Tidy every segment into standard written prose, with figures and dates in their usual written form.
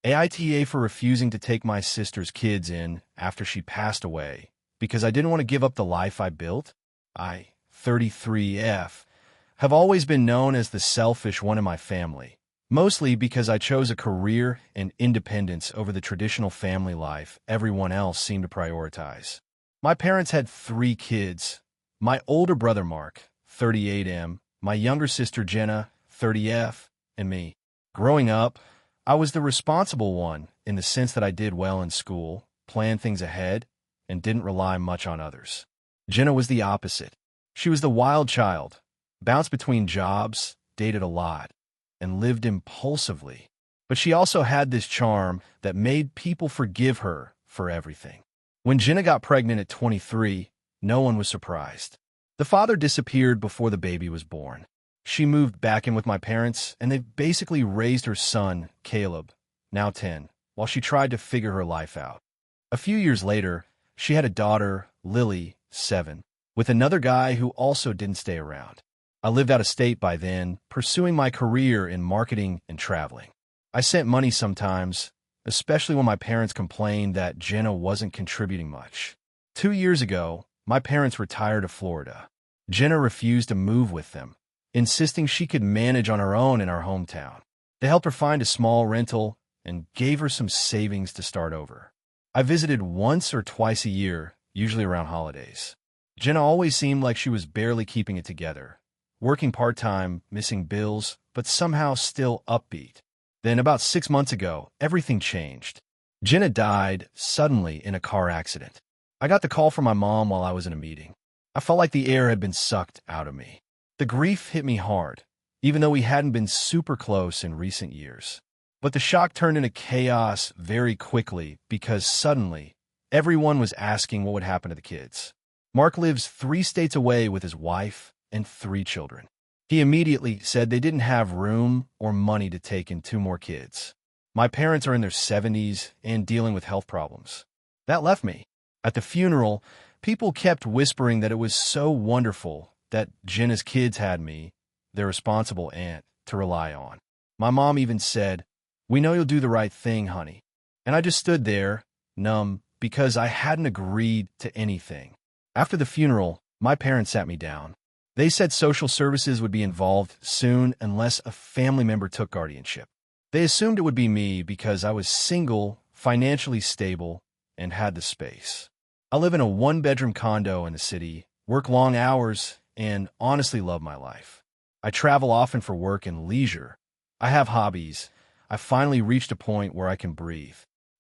AITA for refusing to take my sister's kids in after she passed away because I didn't want to give up the life I built. I, 33F, have always been known as the selfish one in my family, mostly because I chose a career and independence over the traditional family life everyone else seemed to prioritize. My parents had 3 kids: my older brother Mark, 38M, my younger sister Jenna, 30F, and me. Growing up, I was the responsible one in the sense that I did well in school, planned things ahead, and didn't rely much on others. Jenna was the opposite. She was the wild child, bounced between jobs, dated a lot, and lived impulsively. But she also had this charm that made people forgive her for everything. When Jenna got pregnant at 23, no one was surprised. The father disappeared before the baby was born. She moved back in with my parents, and they basically raised her son, Caleb, now 10, while she tried to figure her life out. A few years later, she had a daughter, Lily, 7, with another guy who also didn't stay around. I lived out of state by then, pursuing my career in marketing and traveling. I sent money sometimes, especially when my parents complained that Jenna wasn't contributing much. 2 years ago, my parents retired to Florida. Jenna refused to move with them, insisting she could manage on her own in our hometown. They helped her find a small rental and gave her some savings to start over. I visited once or twice a year, usually around holidays. Jenna always seemed like she was barely keeping it together, working part-time, missing bills, but somehow still upbeat. Then about 6 months ago, everything changed. Jenna died suddenly in a car accident. I got the call from my mom while I was in a meeting. I felt like the air had been sucked out of me. The grief hit me hard, even though we hadn't been super close in recent years. But the shock turned into chaos very quickly because suddenly, everyone was asking what would happen to the kids. Mark lives 3 states away with his wife and 3 children. He immediately said they didn't have room or money to take in 2 more kids. My parents are in their 70s and dealing with health problems. That left me. At the funeral, people kept whispering that it was so wonderful that Jenna's kids had me, their responsible aunt, to rely on. My mom even said, "We know you'll do the right thing, honey." And I just stood there, numb, because I hadn't agreed to anything. After the funeral, my parents sat me down. They said social services would be involved soon unless a family member took guardianship. They assumed it would be me because I was single, financially stable, and had the space. I live in a 1-bedroom condo in the city, work long hours, and honestly love my life. I travel often for work and leisure. I have hobbies. I finally reached a point where I can breathe.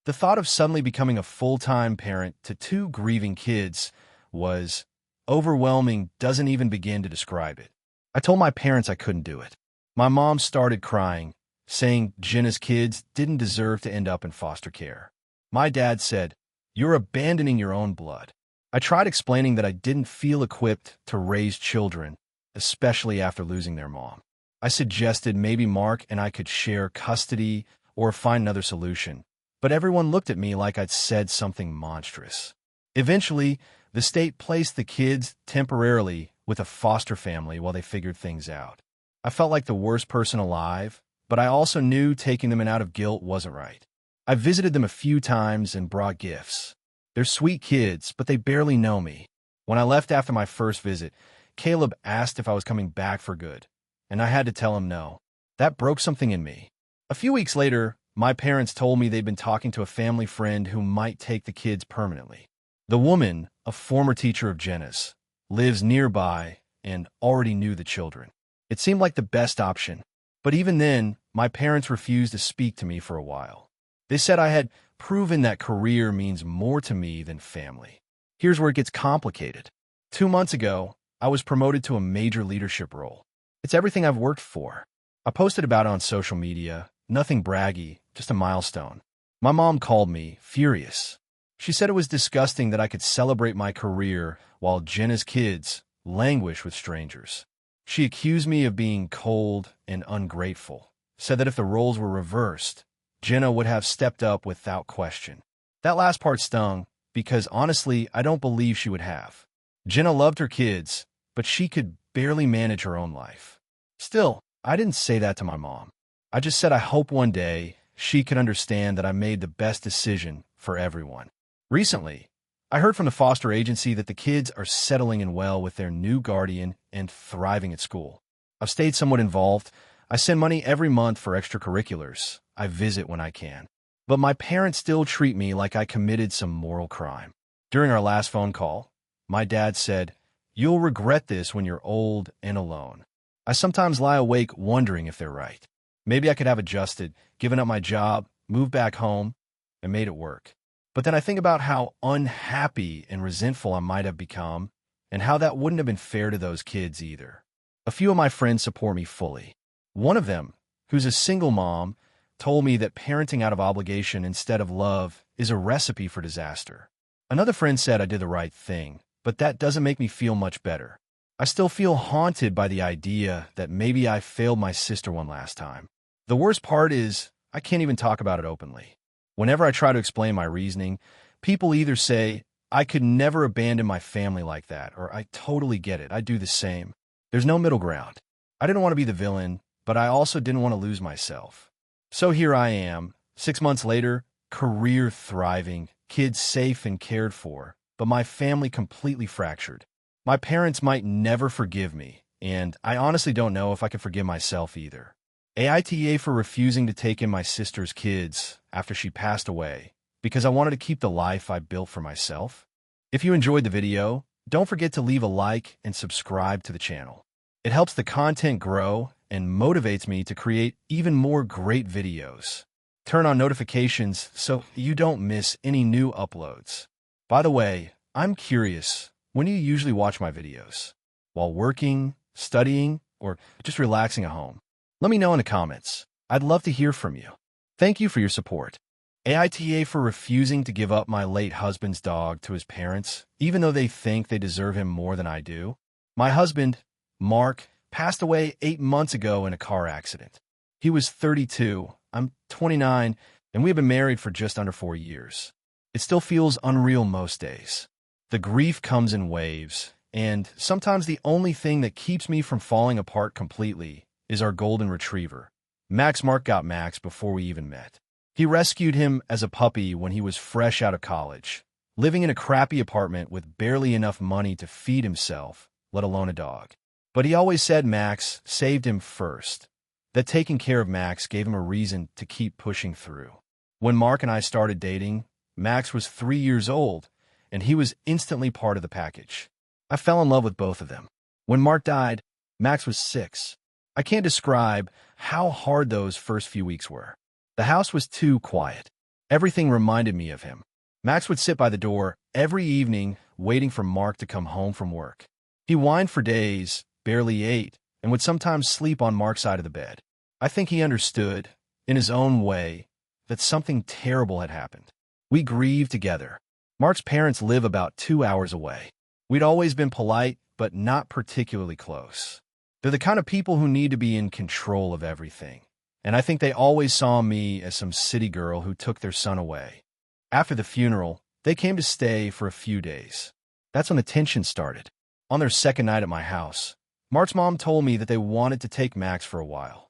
The thought of suddenly becoming a full-time parent to 2 grieving kids was overwhelming, doesn't even begin to describe it. I told my parents I couldn't do it. My mom started crying, saying Jenna's kids didn't deserve to end up in foster care. My dad said, "You're abandoning your own blood." I tried explaining that I didn't feel equipped to raise children, especially after losing their mom. I suggested maybe Mark and I could share custody or find another solution, but everyone looked at me like I'd said something monstrous. Eventually, the state placed the kids temporarily with a foster family while they figured things out. I felt like the worst person alive, but I also knew taking them in out of guilt wasn't right. I visited them a few times and brought gifts. They're sweet kids, but they barely know me. When I left after my first visit, Caleb asked if I was coming back for good, and I had to tell him no. That broke something in me. A few weeks later, my parents told me they'd been talking to a family friend who might take the kids permanently. The woman, a former teacher of Jenna's, lives nearby and already knew the children. It seemed like the best option, but even then, my parents refused to speak to me for a while. They said I had proven that career means more to me than family. Here's where it gets complicated. 2 months ago, I was promoted to a major leadership role. It's everything I've worked for. I posted about it on social media, nothing braggy, just a milestone. My mom called me, furious. She said it was disgusting that I could celebrate my career while Jenna's kids languish with strangers. She accused me of being cold and ungrateful, said that if the roles were reversed, Jenna would have stepped up without question. That last part stung, because honestly, I don't believe she would have. Jenna loved her kids, but she could barely manage her own life. Still, I didn't say that to my mom. I just said I hope one day she could understand that I made the best decision for everyone. Recently, I heard from the foster agency that the kids are settling in well with their new guardian and thriving at school. I've stayed somewhat involved. I send money every month for extracurriculars. I visit when I can. But my parents still treat me like I committed some moral crime. During our last phone call, my dad said, "You'll regret this when you're old and alone." I sometimes lie awake wondering if they're right. Maybe I could have adjusted, given up my job, moved back home, and made it work. But then I think about how unhappy and resentful I might have become, and how that wouldn't have been fair to those kids either. A few of my friends support me fully. One of them, who's a single mom, told me that parenting out of obligation instead of love is a recipe for disaster. Another friend said I did the right thing, but that doesn't make me feel much better. I still feel haunted by the idea that maybe I failed my sister one last time. The worst part is I can't even talk about it openly. Whenever I try to explain my reasoning, people either say, "I could never abandon my family like that," or "I totally get it, I'd do the same." There's no middle ground. I didn't want to be the villain, but I also didn't want to lose myself. So here I am, 6 months later, career thriving, kids safe and cared for, but my family completely fractured. My parents might never forgive me, and I honestly don't know if I could forgive myself either. AITA for refusing to take in my sister's kids after she passed away because I wanted to keep the life I built for myself. If you enjoyed the video, don't forget to leave a like and subscribe to the channel. It helps the content grow and motivates me to create even more great videos. Turn on notifications so you don't miss any new uploads. By the way, I'm curious, when do you usually watch my videos? While working, studying, or just relaxing at home? Let me know in the comments. I'd love to hear from you. Thank you for your support. AITA for refusing to give up my late husband's dog to his parents, even though they think they deserve him more than I do. My husband, Mark, passed away 8 months ago in a car accident. He was 32, I'm 29, and we have been married for just under 4 years. It still feels unreal most days. The grief comes in waves, and sometimes the only thing that keeps me from falling apart completely is our golden retriever. Mark got Max before we even met. He rescued him as a puppy when he was fresh out of college, living in a crappy apartment with barely enough money to feed himself, let alone a dog. But he always said Max saved him first, that taking care of Max gave him a reason to keep pushing through. When Mark and I started dating, Max was 3 years old, and he was instantly part of the package. I fell in love with both of them. When Mark died, Max was 6. I can't describe how hard those first few weeks were. The house was too quiet. Everything reminded me of him. Max would sit by the door every evening waiting for Mark to come home from work. He whined for days, barely ate, and would sometimes sleep on Mark's side of the bed. I think he understood, in his own way, that something terrible had happened. We grieved together. Mark's parents live about 2 hours away. We'd always been polite, but not particularly close. They're the kind of people who need to be in control of everything, and I think they always saw me as some city girl who took their son away. After the funeral, they came to stay for a few days. That's when the tension started. On their second night at my house, Mark's mom told me that they wanted to take Max for a while.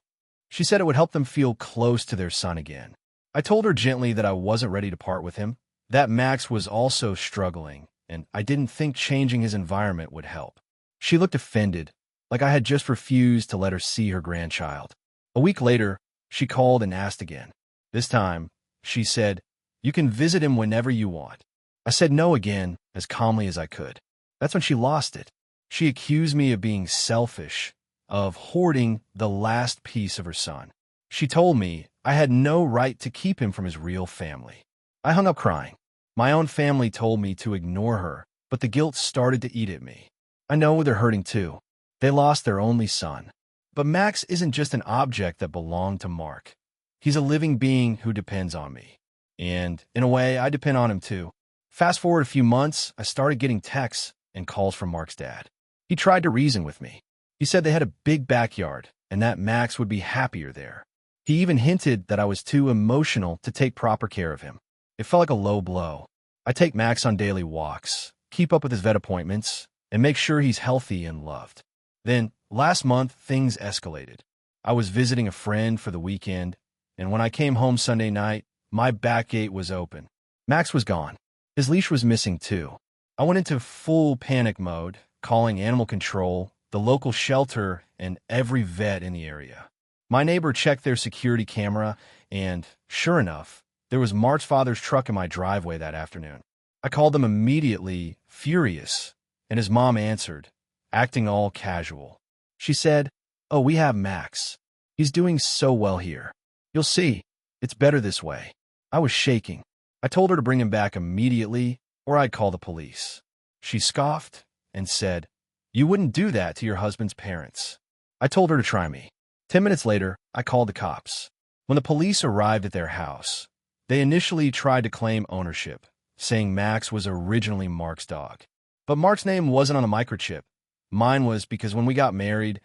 She said it would help them feel close to their son again. I told her gently that I wasn't ready to part with him, that Max was also struggling, and I didn't think changing his environment would help. She looked offended, like I had just refused to let her see her grandchild. A week later, she called and asked again. This time, she said, "You can visit him whenever you want." I said no again, as calmly as I could. That's when she lost it. She accused me of being selfish, of hoarding the last piece of her son. She told me I had no right to keep him from his real family. I hung up crying. My own family told me to ignore her, but the guilt started to eat at me. I know they're hurting too. They lost their only son. But Max isn't just an object that belonged to Mark. He's a living being who depends on me. And, in a way, I depend on him too. Fast forward a few months, I started getting texts and calls from Mark's dad. He tried to reason with me. He said they had a big backyard and that Max would be happier there. He even hinted that I was too emotional to take proper care of him. It felt like a low blow. I take Max on daily walks, keep up with his vet appointments, and make sure he's healthy and loved. Then, last month, things escalated. I was visiting a friend for the weekend, and when I came home Sunday night, my back gate was open. Max was gone. His leash was missing too. I went into full panic mode, calling animal control, the local shelter, and every vet in the area. My neighbor checked their security camera, and sure enough, there was Mark's father's truck in my driveway that afternoon. I called them immediately, furious, and his mom answered, acting all casual. She said, "Oh, we have Max. He's doing so well here. You'll see, it's better this way." I was shaking. I told her to bring him back immediately, or I'd call the police. She scoffed and said, "You wouldn't do that to your husband's parents." I told her to try me. 10 minutes later, I called the cops. When the police arrived at their house, they initially tried to claim ownership, saying Max was originally Mark's dog. But Mark's name wasn't on the microchip. Mine was because when we got married,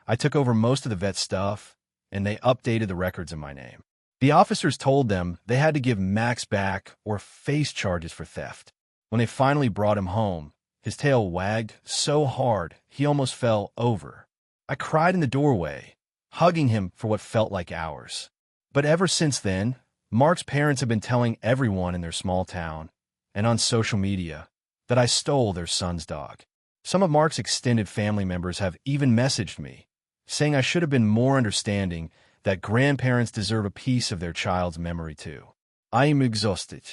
I took over most of the vet's stuff, and they updated the records in my name. The officers told them they had to give Max back or face charges for theft. When they finally brought him home, his tail wagged so hard he almost fell over. I cried in the doorway, hugging him for what felt like hours. But ever since then, Mark's parents have been telling everyone in their small town and on social media that I stole their son's dog. Some of Mark's extended family members have even messaged me, saying I should have been more understanding that grandparents deserve a piece of their child's memory too. I am exhausted.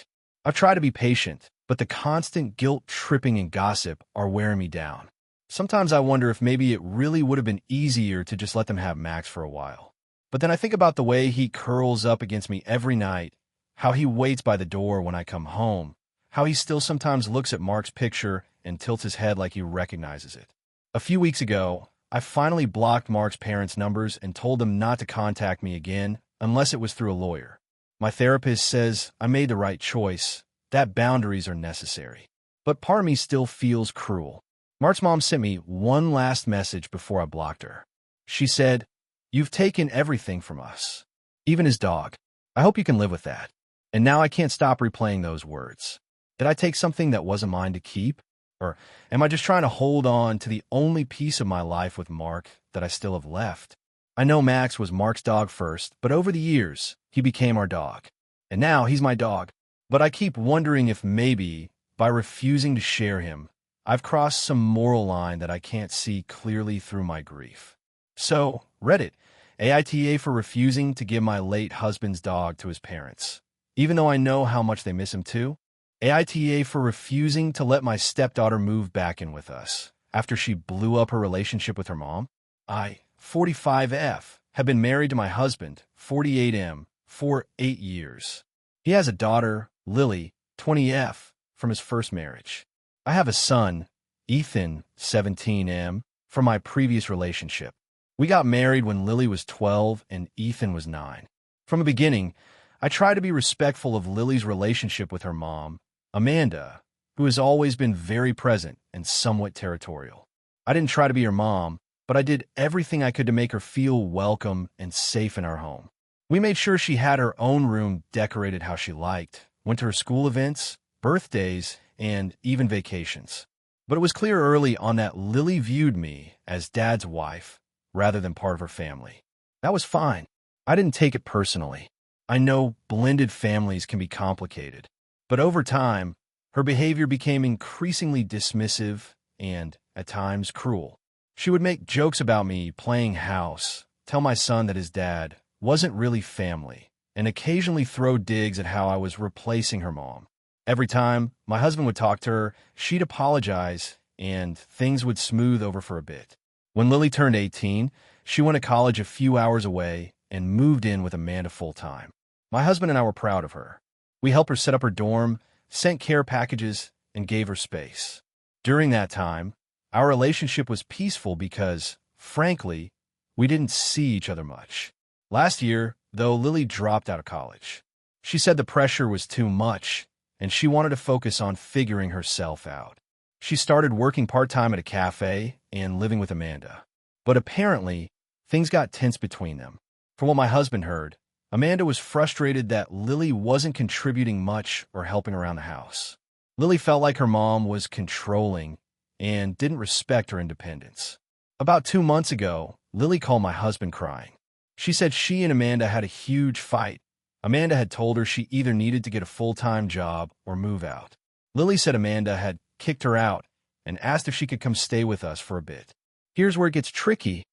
I've tried to be patient, but the constant guilt tripping and gossip are wearing me down. Sometimes I wonder if maybe it really would have been easier to just let them have Max for a while. But then I think about the way he curls up against me every night, how he waits by the door when I come home, how he still sometimes looks at Mark's picture and tilts his head like he recognizes it. A few weeks ago, I finally blocked Mark's parents' numbers and told them not to contact me again unless it was through a lawyer. My therapist says I made the right choice, that boundaries are necessary. But part of me still feels cruel. Mark's mom sent me one last message before I blocked her. She said, "You've taken everything from us, even his dog. I hope you can live with that." And now I can't stop replaying those words. Did I take something that wasn't mine to keep? Or am I just trying to hold on to the only piece of my life with Mark that I still have left? I know Max was Mark's dog first, but over the years, he became our dog. And now he's my dog. But I keep wondering if maybe, by refusing to share him, I've crossed some moral line that I can't see clearly through my grief. So, Reddit, AITA for refusing to give my late husband's dog to his parents, even though I know how much they miss him too. AITA for refusing to let my stepdaughter move back in with us after she blew up her relationship with her mom. I, 45F, have been married to my husband, 48M, for 8 years. He has a daughter, Lily, 20F, from his first marriage. I have a son, Ethan, 17M, from my previous relationship. We got married when Lily was 12 and Ethan was 9. From the beginning, I tried to be respectful of Lily's relationship with her mom, Amanda, who has always been very present and somewhat territorial. I didn't try to be her mom, but I did everything I could to make her feel welcome and safe in our home. We made sure she had her own room decorated how she liked, went to her school events, birthdays, and even vacations. But it was clear early on that Lily viewed me as Dad's wife rather than part of her family. That was fine. I didn't take it personally. I know blended families can be complicated, but over time, her behavior became increasingly dismissive and, at times, cruel. She would make jokes about me playing house, tell my son that his dad wasn't really family, and occasionally throw digs at how I was replacing her mom. Every time my husband would talk to her, she'd apologize, and things would smooth over for a bit. When Lily turned 18, she went to college a few hours away and moved in with Amanda full-time. My husband and I were proud of her. We helped her set up her dorm, sent care packages, and gave her space. During that time, our relationship was peaceful because, frankly, we didn't see each other much. Last year, though, Lily dropped out of college. She said the pressure was too much, and she wanted to focus on figuring herself out. She started working part-time at a cafe and living with Amanda. But apparently, things got tense between them. From what my husband heard, Amanda was frustrated that Lily wasn't contributing much or helping around the house. Lily felt like her mom was controlling and didn't respect her independence. About 2 months ago, Lily called my husband crying. She said she and Amanda had a huge fight. Amanda had told her she either needed to get a full-time job or move out. Lily said Amanda had kicked her out and asked if she could come stay with us for a bit. Here's where it gets tricky.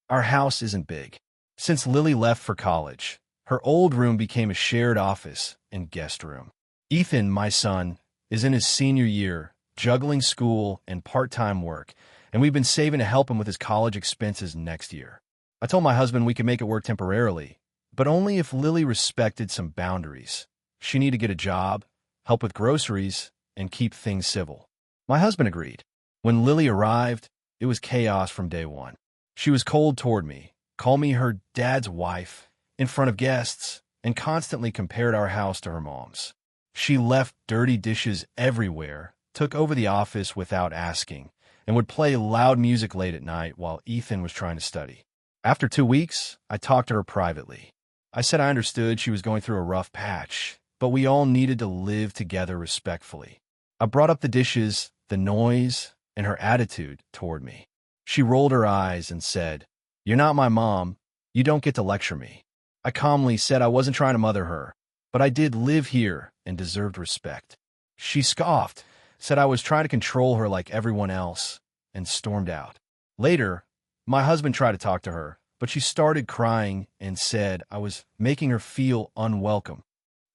Our house isn't big. Since Lily left for college, her old room became a shared office and guest room. Ethan, my son, is in his senior year, juggling school and part-time work, and we've been saving to help him with his college expenses next year. I told my husband we could make it work temporarily, but only if Lily respected some boundaries. She needed to get a job, help with groceries, and keep things civil. My husband agreed. When Lily arrived, it was chaos from day one. She was cold toward me, called me her dad's wife in front of guests, and constantly compared our house to her mom's. She left dirty dishes everywhere, took over the office without asking, and would play loud music late at night while Ethan was trying to study. After 2 weeks, I talked to her privately. I said I understood she was going through a rough patch, but we all needed to live together respectfully. I brought up the dishes, the noise, and her attitude toward me. She rolled her eyes and said, "You're not my mom. You don't get to lecture me." I calmly said I wasn't trying to mother her, but I did live here and deserved respect. She scoffed, said I was trying to control her like everyone else, and stormed out. Later, my husband tried to talk to her, but she started crying and said I was making her feel unwelcome.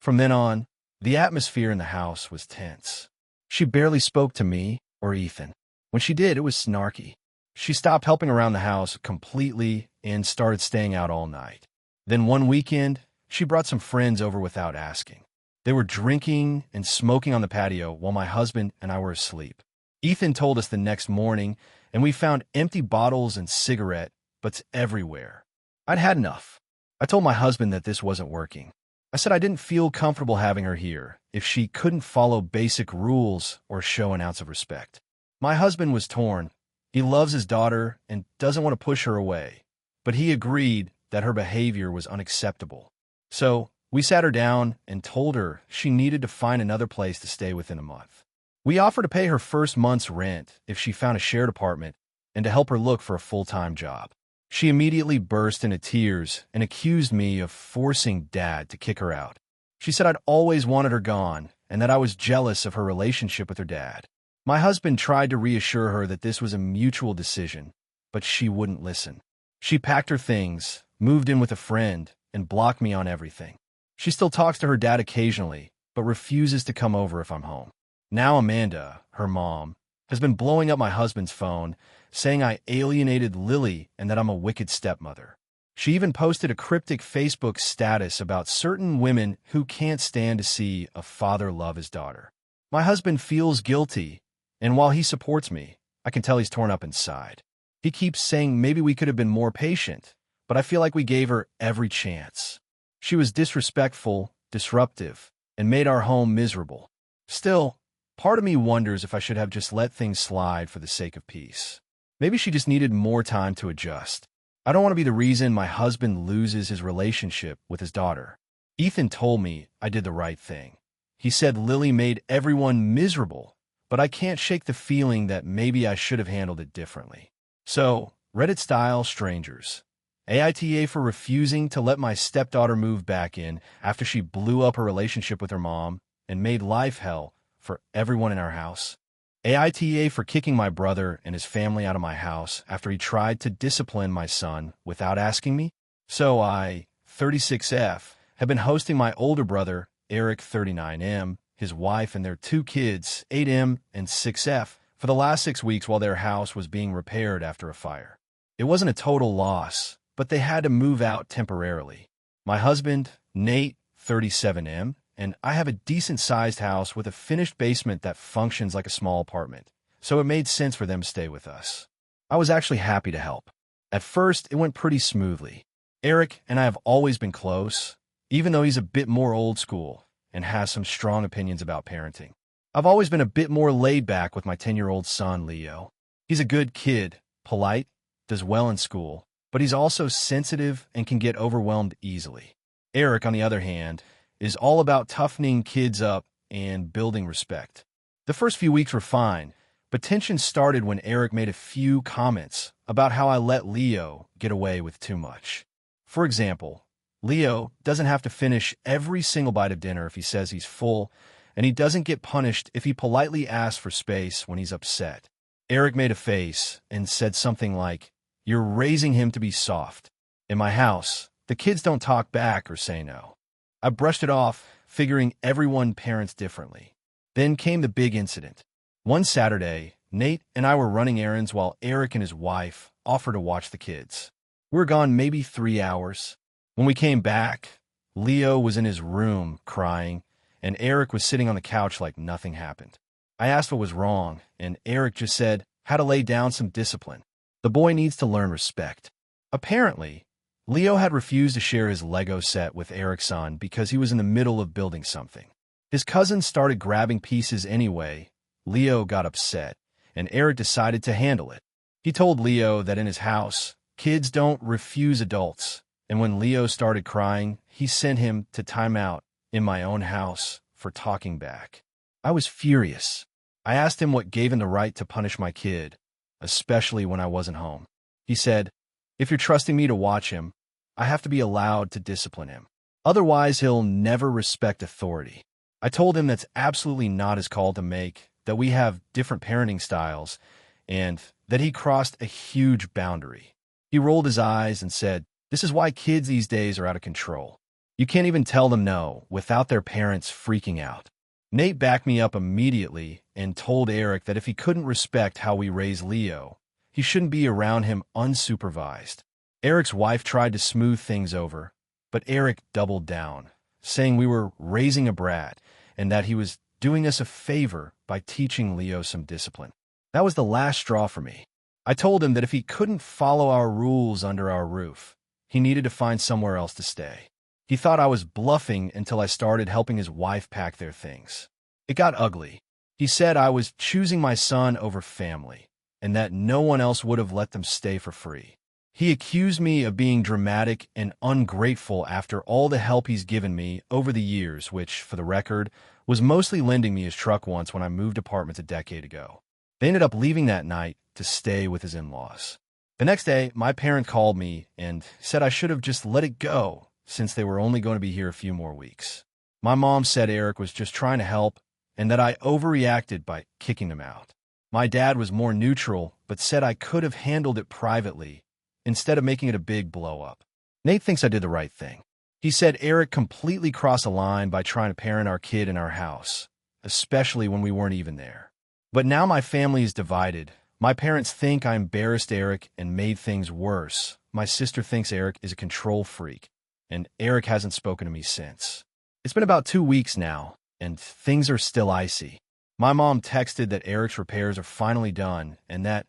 From then on, the atmosphere in the house was tense. She barely spoke to me or Ethan. When she did, it was snarky. She stopped helping around the house completely and started staying out all night. Then one weekend, she brought some friends over without asking. They were drinking and smoking on the patio while my husband and I were asleep. Ethan told us the next morning, and we found empty bottles and cigarette butts everywhere. I'd had enough. I told my husband that this wasn't working. I said I didn't feel comfortable having her here if she couldn't follow basic rules or show an ounce of respect. My husband was torn. He loves his daughter and doesn't want to push her away, but he agreed that her behavior was unacceptable. So we sat her down and told her she needed to find another place to stay within a month. We offered to pay her first month's rent if she found a shared apartment and to help her look for a full-time job. She immediately burst into tears and accused me of forcing Dad to kick her out. She said I'd always wanted her gone and that I was jealous of her relationship with her dad. My husband tried to reassure her that this was a mutual decision, but she wouldn't listen. She packed her things, moved in with a friend, and blocked me on everything. She still talks to her dad occasionally, but refuses to come over if I'm home. Now Amanda, her mom, has been blowing up my husband's phone, saying I alienated Lily and that I'm a wicked stepmother. She even posted a cryptic Facebook status about certain women who can't stand to see a father love his daughter. My husband feels guilty, and while he supports me, I can tell he's torn up inside. He keeps saying maybe we could have been more patient, but I feel like we gave her every chance. She was disrespectful, disruptive, and made our home miserable. Still, part of me wonders if I should have just let things slide for the sake of peace. Maybe she just needed more time to adjust. I don't want to be the reason my husband loses his relationship with his daughter. Ethan told me I did the right thing. He said Lily made everyone miserable, but I can't shake the feeling that maybe I should have handled it differently. So, Reddit-style strangers. AITA for refusing to let my stepdaughter move back in after she blew up her relationship with her mom and made life hell for everyone in our house. AITA for kicking my brother and his family out of my house after he tried to discipline my son without asking me. So I, 36F, have been hosting my older brother, Eric, 39M, his wife, and their 2 kids, 8M and 6F, for the last 6 weeks while their house was being repaired after a fire. It wasn't a total loss, but they had to move out temporarily. My husband, Nate, 37M, and I have a decent-sized house with a finished basement that functions like a small apartment, so it made sense for them to stay with us. I was actually happy to help. At first, it went pretty smoothly. Eric and I have always been close, even though he's a bit more old school and has some strong opinions about parenting. I've always been a bit more laid back with my 10-year-old son, Leo. He's a good kid, polite, does well in school, but he's also sensitive and can get overwhelmed easily. Eric, on the other hand, is all about toughening kids up and building respect. The first few weeks were fine, but tension started when Eric made a few comments about how I let Leo get away with too much. For example, Leo doesn't have to finish every single bite of dinner if he says he's full, and he doesn't get punished if he politely asks for space when he's upset. Eric made a face and said something like, "You're raising him to be soft." In my house, the kids don't talk back or say no. I brushed it off, figuring everyone parents differently. Then came the big incident. One Saturday, Nate and I were running errands while Eric and his wife offered to watch the kids. We were gone maybe 3 hours. When we came back, Leo was in his room crying, and Eric was sitting on the couch like nothing happened. I asked what was wrong, and Eric just said how to lay down some discipline. The boy needs to learn respect. Apparently, Leo had refused to share his Lego set with Eric's son because he was in the middle of building something. His cousins started grabbing pieces anyway. Leo got upset, and Eric decided to handle it. He told Leo that in his house, kids don't refuse adults, and when Leo started crying, he sent him to timeout in my own house for talking back. I was furious. I asked him what gave him the right to punish my kid, especially when I wasn't home. He said, "If you're trusting me to watch him, I have to be allowed to discipline him. Otherwise, he'll never respect authority." I told him that's absolutely not his call to make, that we have different parenting styles, and that he crossed a huge boundary. He rolled his eyes and said, "This is why kids these days are out of control. You can't even tell them no without their parents freaking out." Nate backed me up immediately and told Eric that if he couldn't respect how we raise Leo, he shouldn't be around him unsupervised. Eric's wife tried to smooth things over, but Eric doubled down, saying we were raising a brat and that he was doing us a favor by teaching Leo some discipline. That was the last straw for me. I told him that if he couldn't follow our rules under our roof, he needed to find somewhere else to stay. He thought I was bluffing until I started helping his wife pack their things. It got ugly. He said I was choosing my son over family, and that no one else would have let them stay for free. He accused me of being dramatic and ungrateful after all the help he's given me over the years, which, for the record, was mostly lending me his truck once when I moved apartments a decade ago. They ended up leaving that night to stay with his in-laws. The next day, my parent called me and said I should have just let it go, since they were only going to be here a few more weeks. My mom said Eric was just trying to help and that I overreacted by kicking him out. My dad was more neutral, but said I could have handled it privately instead of making it a big blow-up. Nate thinks I did the right thing. He said Eric completely crossed a line by trying to parent our kid in our house, especially when we weren't even there. But now my family is divided. My parents think I embarrassed Eric and made things worse. My sister thinks Eric is a control freak, and Eric hasn't spoken to me since. It's been about 2 weeks now, and things are still icy. My mom texted that Eric's repairs are finally done and that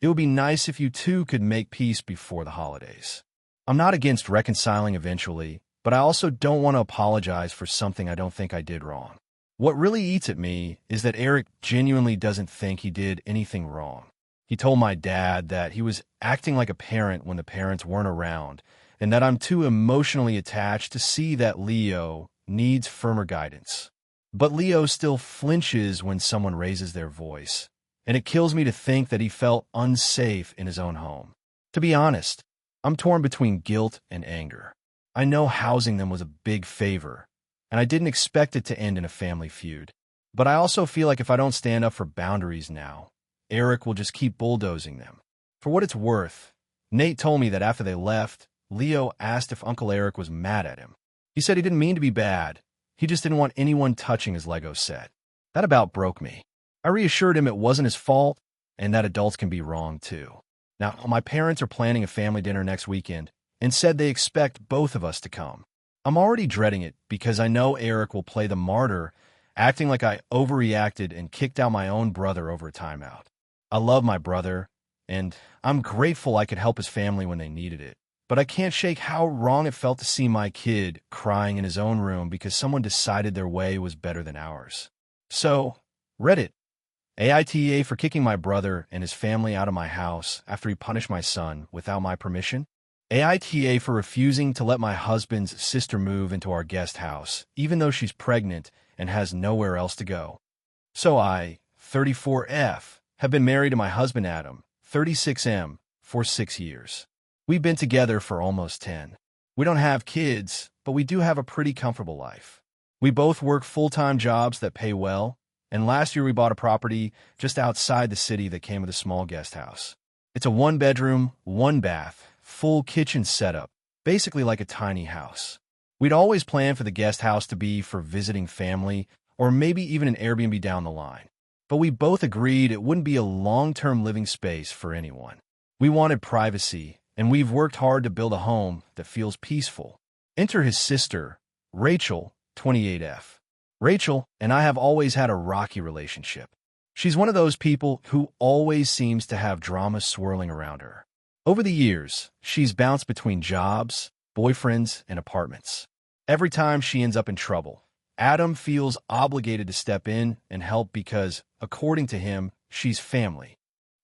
it would be nice if you two could make peace before the holidays. I'm not against reconciling eventually, but I also don't want to apologize for something I don't think I did wrong. What really eats at me is that Eric genuinely doesn't think he did anything wrong. He told my dad that he was acting like a parent when the parents weren't around, and that I'm too emotionally attached to see that Leo needs firmer guidance. But Leo still flinches when someone raises their voice, and it kills me to think that he felt unsafe in his own home. To be honest, I'm torn between guilt and anger. I know housing them was a big favor, and I didn't expect it to end in a family feud. But I also feel like if I don't stand up for boundaries now, Eric will just keep bulldozing them. For what it's worth, Nate told me that after they left, Leo asked if Uncle Eric was mad at him. He said he didn't mean to be bad. He just didn't want anyone touching his Lego set. That about broke me. I reassured him it wasn't his fault and that adults can be wrong too. Now, my parents are planning a family dinner next weekend and said they expect both of us to come. I'm already dreading it because I know Eric will play the martyr, acting like I overreacted and kicked out my own brother over a timeout. I love my brother, and I'm grateful I could help his family when they needed it. But I can't shake how wrong it felt to see my kid crying in his own room because someone decided their way was better than ours. So, Reddit. AITA for kicking my brother and his family out of my house after he punished my son without my permission. AITA for refusing to let my husband's sister move into our guest house, even though she's pregnant and has nowhere else to go. So I, 34F, have been married to my husband Adam, 36M, for 6 years. We've been together for almost 10. We don't have kids, but we do have a pretty comfortable life. We both work full-time jobs that pay well, and last year we bought a property just outside the city that came with a small guest house. It's a one-bedroom, one-bath, full kitchen setup, basically like a tiny house. We'd always planned for the guest house to be for visiting family or maybe even an Airbnb down the line. But we both agreed it wouldn't be a long-term living space for anyone. We wanted privacy, and we've worked hard to build a home that feels peaceful. Enter his sister, Rachel, 28F. Rachel and I have always had a rocky relationship. She's one of those people who always seems to have drama swirling around her. Over the years, she's bounced between jobs, boyfriends, and apartments. Every time she ends up in trouble, Adam feels obligated to step in and help because, according to him, she's family.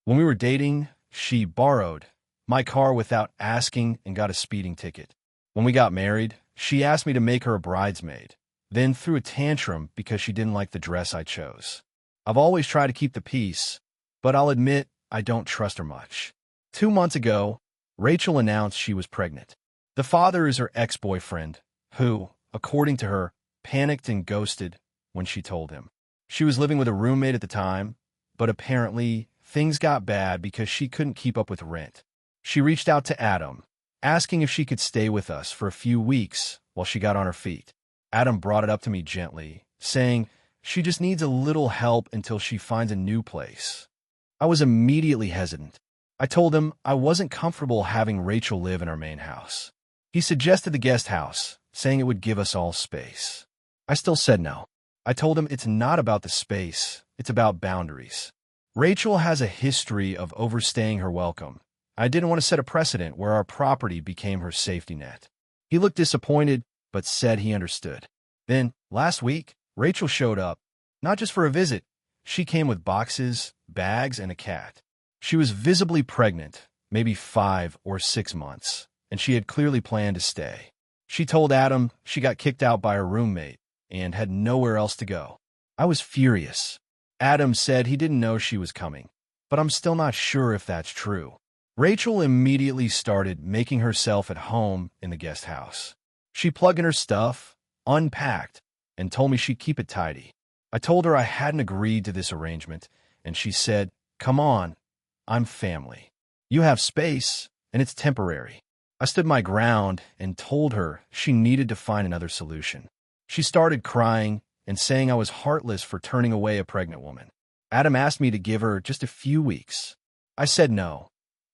When we were dating, she borrowed my car without asking and got a speeding ticket. When we got married, she asked me to make her a bridesmaid, then threw a tantrum because she didn't like the dress I chose. I've always tried to keep the peace, but I'll admit I don't trust her much. 2 months ago, Rachel announced she was pregnant. The father is her ex-boyfriend, who, according to her, panicked and ghosted when she told him. She was living with a roommate at the time, but apparently things got bad because she couldn't keep up with rent. She reached out to Adam, asking if she could stay with us for a few weeks while she got on her feet. Adam brought it up to me gently, saying she just needs a little help until she finds a new place. I was immediately hesitant. I told him I wasn't comfortable having Rachel live in our main house. He suggested the guest house, saying it would give us all space. I still said no. I told him it's not about the space, it's about boundaries. Rachel has a history of overstaying her welcome. I didn't want to set a precedent where our property became her safety net. He looked disappointed, but said he understood. Then, last week, Rachel showed up, not just for a visit. She came with boxes, bags, and a cat. She was visibly pregnant, maybe 5 or 6 months, and she had clearly planned to stay. She told Adam she got kicked out by her roommate and had nowhere else to go. I was furious. Adam said he didn't know she was coming, but I'm still not sure if that's true. Rachel immediately started making herself at home in the guest house. She plugged in her stuff, unpacked, and told me she'd keep it tidy. I told her I hadn't agreed to this arrangement, and she said, "Come on, I'm family. You have space, and it's temporary." I stood my ground and told her she needed to find another solution. She started crying and saying I was heartless for turning away a pregnant woman. Adam asked me to give her just a few weeks. I said no.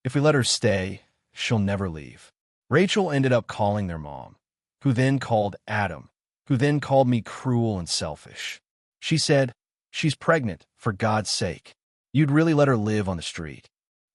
If we let her stay, she'll never leave. Rachel ended up calling their mom, who then called Adam, who then called me cruel and selfish. She said, "She's pregnant, for God's sake. You'd really let her live on the street."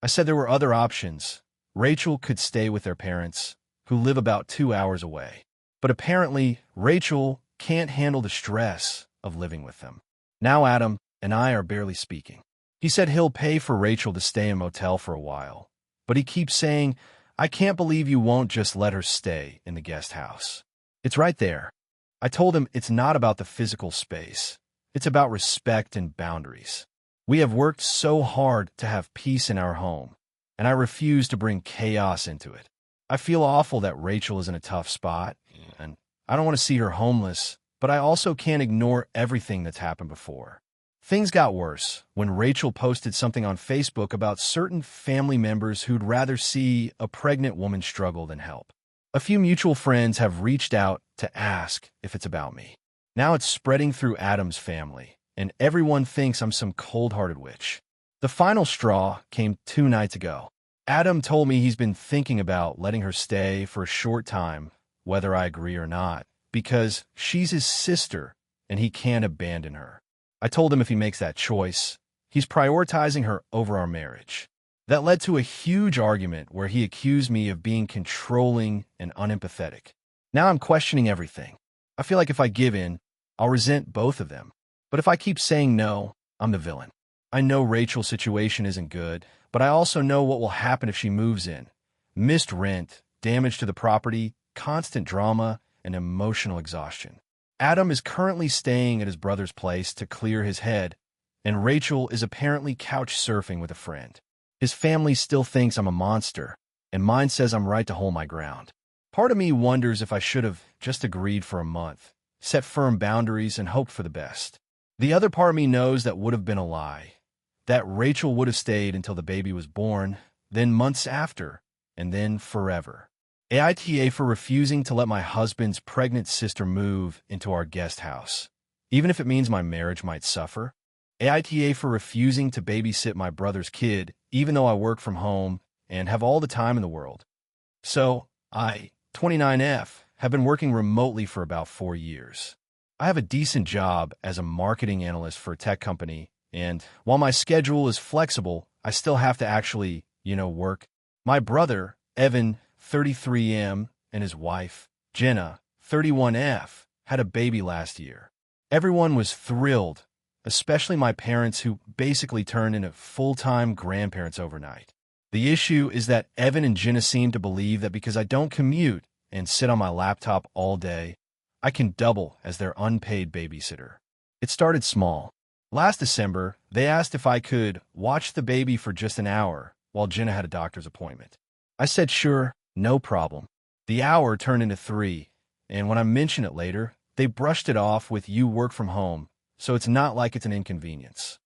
I said there were other options. Rachel could stay with their parents, who live about 2 hours away. But apparently, Rachel can't handle the stress of living with them. Now Adam and I are barely speaking. He said he'll pay for Rachel to stay in a motel for a while, but he keeps saying, "I can't believe you won't just let her stay in the guest house." It's right there. I told him it's not about the physical space. It's about respect and boundaries. We have worked so hard to have peace in our home, and I refuse to bring chaos into it. I feel awful that Rachel is in a tough spot, and I don't want to see her homeless, but I also can't ignore everything that's happened before. Things got worse when Rachel posted something on Facebook about certain family members who'd rather see a pregnant woman struggle than help. A few mutual friends have reached out to ask if it's about me. Now it's spreading through Adam's family, and everyone thinks I'm some cold-hearted witch. The final straw came 2 nights ago. Adam told me he's been thinking about letting her stay for a short time, whether I agree or not, because she's his sister and he can't abandon her. I told him if he makes that choice, he's prioritizing her over our marriage. That led to a huge argument where he accused me of being controlling and unempathetic. Now I'm questioning everything. I feel like if I give in, I'll resent both of them. But if I keep saying no, I'm the villain. I know Rachel's situation isn't good, but I also know what will happen if she moves in. Missed rent, damage to the property, constant drama, and emotional exhaustion. Adam is currently staying at his brother's place to clear his head, and Rachel is apparently couch surfing with a friend. His family still thinks I'm a monster, and mine says I'm right to hold my ground. Part of me wonders if I should have just agreed for a month, set firm boundaries, and hoped for the best. The other part of me knows that would have been a lie, that Rachel would have stayed until the baby was born, then months after, and then forever. AITA for refusing to let my husband's pregnant sister move into our guest house, even if it means my marriage might suffer. AITA for refusing to babysit my brother's kid, even though I work from home and have all the time in the world. So, I, 29F, have been working remotely for about 4 years. I have a decent job as a marketing analyst for a tech company, and while my schedule is flexible, I still have to actually, work. My brother, Evan, 33M, and his wife, Jenna, 31F, had a baby last year. Everyone was thrilled, especially my parents, who basically turned into full-time grandparents overnight. The issue is that Evan and Jenna seem to believe that because I don't commute and sit on my laptop all day, I can double as their unpaid babysitter. It started small. Last December, they asked if I could watch the baby for just an hour while Jenna had a doctor's appointment. I said sure, no problem. The hour turned into 3, and when I mentioned it later, they brushed it off with "you work from home, so it's not like it's an inconvenience."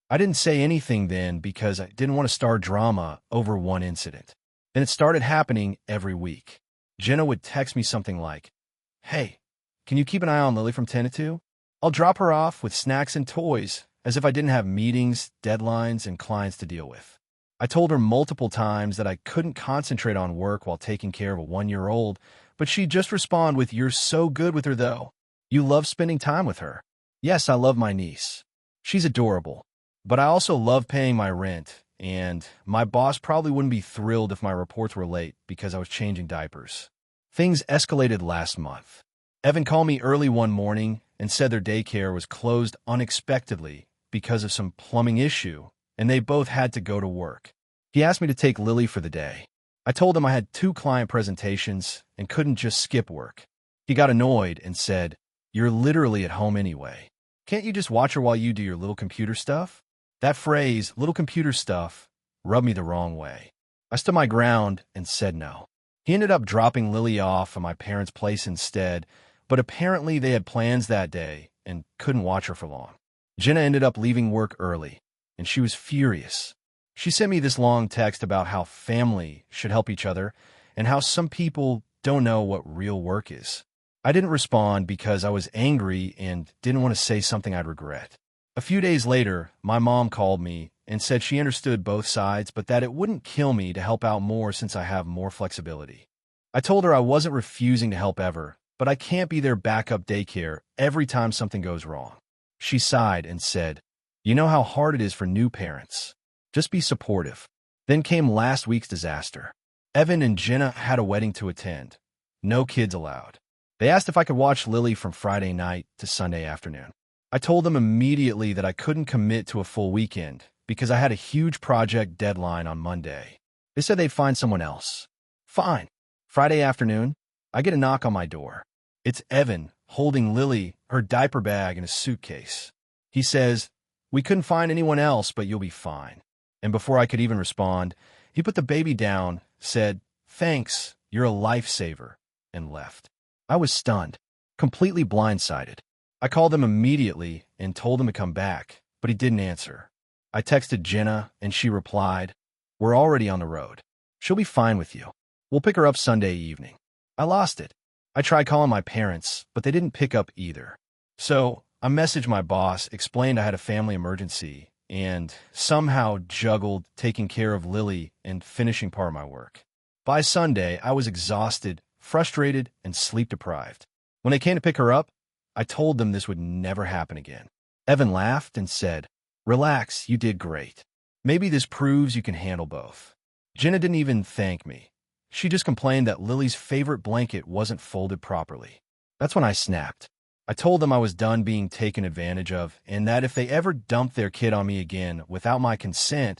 I didn't say anything then because I didn't want to start drama over one incident. Then it started happening every week. Jenna would text me something like, "Hey, can you keep an eye on Lily from 10 to 2? I'll drop her off with snacks and toys," as if I didn't have meetings, deadlines, and clients to deal with. I told her multiple times that I couldn't concentrate on work while taking care of a 1-year-old, but she'd just respond with, "You're so good with her, though. You love spending time with her." Yes, I love my niece. She's adorable. But I also love paying my rent, and my boss probably wouldn't be thrilled if my reports were late because I was changing diapers. Things escalated last month. Evan called me early one morning and said their daycare was closed unexpectedly because of some plumbing issue, and they both had to go to work. He asked me to take Lily for the day. I told him I had 2 client presentations and couldn't just skip work. He got annoyed and said, "You're literally at home anyway. Can't you just watch her while you do your little computer stuff?" That phrase, "little computer stuff," rubbed me the wrong way. I stood my ground and said no. He ended up dropping Lily off at my parents' place instead, but apparently they had plans that day and couldn't watch her for long. Jenna ended up leaving work early, and she was furious. She sent me this long text about how family should help each other and how some people don't know what real work is. I didn't respond because I was angry and didn't want to say something I'd regret. A few days later, my mom called me and said she understood both sides, but that it wouldn't kill me to help out more since I have more flexibility. I told her I wasn't refusing to help ever, but I can't be their backup daycare every time something goes wrong. She sighed and said, "You know how hard it is for new parents. Just be supportive." Then came last week's disaster. Evan and Jenna had a wedding to attend. No kids allowed. They asked if I could watch Lily from Friday night to Sunday afternoon. I told them immediately that I couldn't commit to a full weekend because I had a huge project deadline on Monday. They said they'd find someone else. Fine. Friday afternoon, I get a knock on my door. It's Evan holding Lily, her diaper bag, and a suitcase. He says, "We couldn't find anyone else, but you'll be fine." And before I could even respond, he put the baby down, said, "Thanks, you're a lifesaver," and left. I was stunned, completely blindsided. I called him immediately and told him to come back, but he didn't answer. I texted Jenna, and she replied, "We're already on the road. She'll be fine with you. We'll pick her up Sunday evening." I lost it. I tried calling my parents, but they didn't pick up either. So I messaged my boss, explained I had a family emergency, and somehow juggled taking care of Lily and finishing part of my work. By Sunday, I was exhausted, frustrated, and sleep-deprived. When they came to pick her up, I told them this would never happen again. Evan laughed and said, "Relax, you did great. Maybe this proves you can handle both." Jenna didn't even thank me. She just complained that Lily's favorite blanket wasn't folded properly. That's when I snapped. I told them I was done being taken advantage of, and that if they ever dumped their kid on me again without my consent,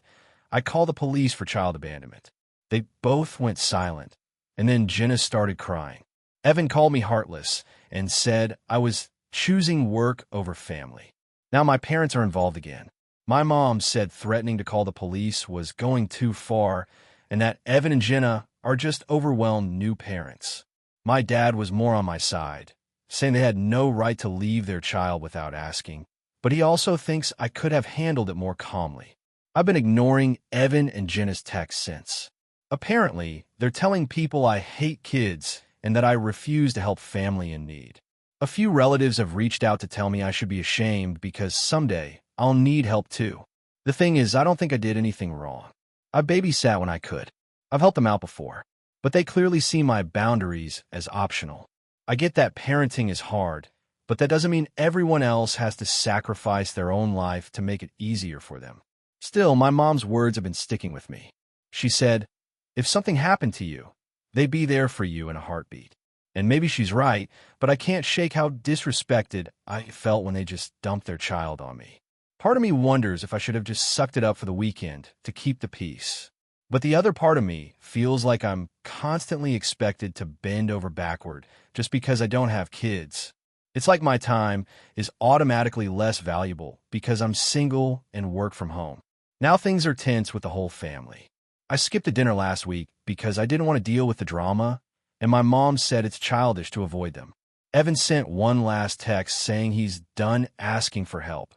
I'd call the police for child abandonment. They both went silent, and then Jenna started crying. Evan called me heartless and said I was choosing work over family. Now my parents are involved again. My mom said threatening to call the police was going too far, and that Evan and Jenna are just overwhelmed new parents. My dad was more on my side, saying they had no right to leave their child without asking, but he also thinks I could have handled it more calmly. I've been ignoring Evan and Jenna's texts since. Apparently, they're telling people I hate kids and that I refuse to help family in need. A few relatives have reached out to tell me I should be ashamed because someday I'll need help too. The thing is, I don't think I did anything wrong. I babysat when I could. I've helped them out before, but they clearly see my boundaries as optional. I get that parenting is hard, but that doesn't mean everyone else has to sacrifice their own life to make it easier for them. Still, my mom's words have been sticking with me. She said, "If something happened to you, they'd be there for you in a heartbeat." And maybe she's right, but I can't shake how disrespected I felt when they just dumped their child on me. Part of me wonders if I should have just sucked it up for the weekend to keep the peace. But the other part of me feels like I'm constantly expected to bend over backward just because I don't have kids. It's like my time is automatically less valuable because I'm single and work from home. Now things are tense with the whole family. I skipped a dinner last week because I didn't want to deal with the drama, and my mom said it's childish to avoid them. Evan sent one last text saying he's done asking for help,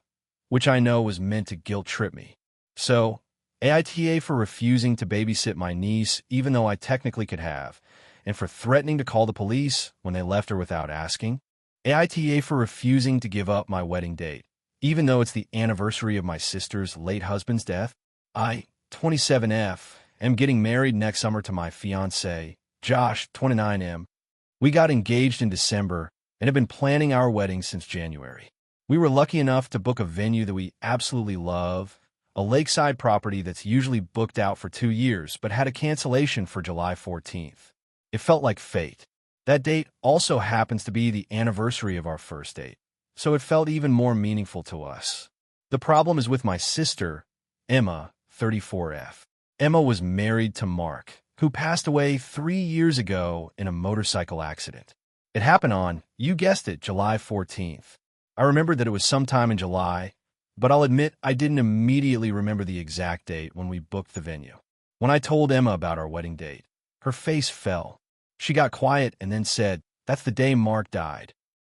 which I know was meant to guilt trip me. So, AITA for refusing to babysit my niece even though I technically could have, and for threatening to call the police when they left her without asking. AITA for refusing to give up my wedding date, even though it's the anniversary of my sister's late husband's death. I, 27F, am getting married next summer to my fiancé, Josh, 29M. We got engaged in December and have been planning our wedding since January. We were lucky enough to book a venue that we absolutely love, a lakeside property that's usually booked out for 2 years but had a cancellation for July 14th. It felt like fate. That date also happens to be the anniversary of our first date, so it felt even more meaningful to us. The problem is with my sister, Emma, 34F. Emma was married to Mark, who passed away 3 years ago in a motorcycle accident. It happened on, you guessed it, July 14th. I remembered that it was sometime in July, but I'll admit I didn't immediately remember the exact date when we booked the venue. When I told Emma about our wedding date, her face fell. She got quiet and then said, "That's the day Mark died."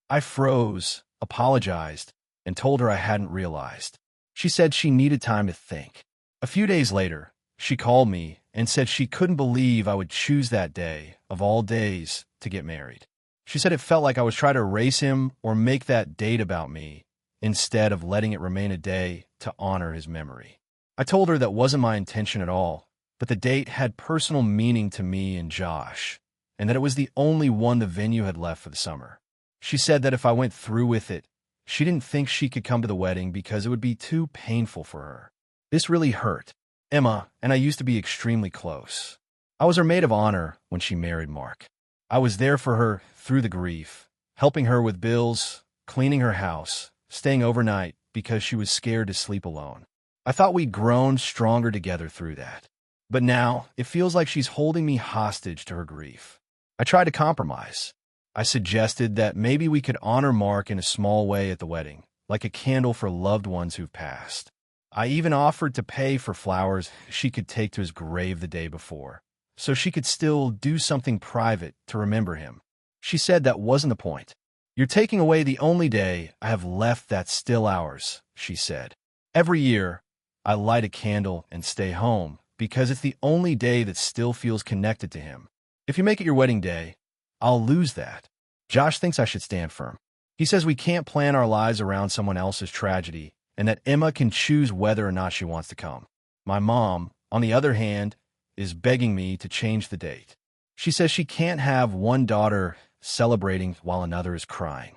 I froze, apologized, and told her I hadn't realized. She said she needed time to think. A few days later, she called me and said she couldn't believe I would choose that day, of all days, to get married. She said it felt like I was trying to erase him or make that date about me, instead of letting it remain a day to honor his memory. I told her that wasn't my intention at all, but the date had personal meaning to me and Josh, and that it was the only one the venue had left for the summer. She said that if I went through with it, she didn't think she could come to the wedding because it would be too painful for her. This really hurt. Emma and I used to be extremely close. I was her maid of honor when she married Mark. I was there for her through the grief, helping her with bills, cleaning her house, staying overnight because she was scared to sleep alone. I thought we'd grown stronger together through that. But now, it feels like she's holding me hostage to her grief. I tried to compromise. I suggested that maybe we could honor Mark in a small way at the wedding, like a candle for loved ones who've passed. I even offered to pay for flowers she could take to his grave the day before, so she could still do something private to remember him. She said that wasn't the point. "You're taking away the only day I have left that's still ours," she said. "Every year, I light a candle and stay home because it's the only day that still feels connected to him. If you make it your wedding day, I'll lose that." Josh thinks I should stand firm. He says we can't plan our lives around someone else's tragedy and that Emma can choose whether or not she wants to come. My mom, on the other hand, is begging me to change the date. She says she can't have one daughter celebrating while another is crying.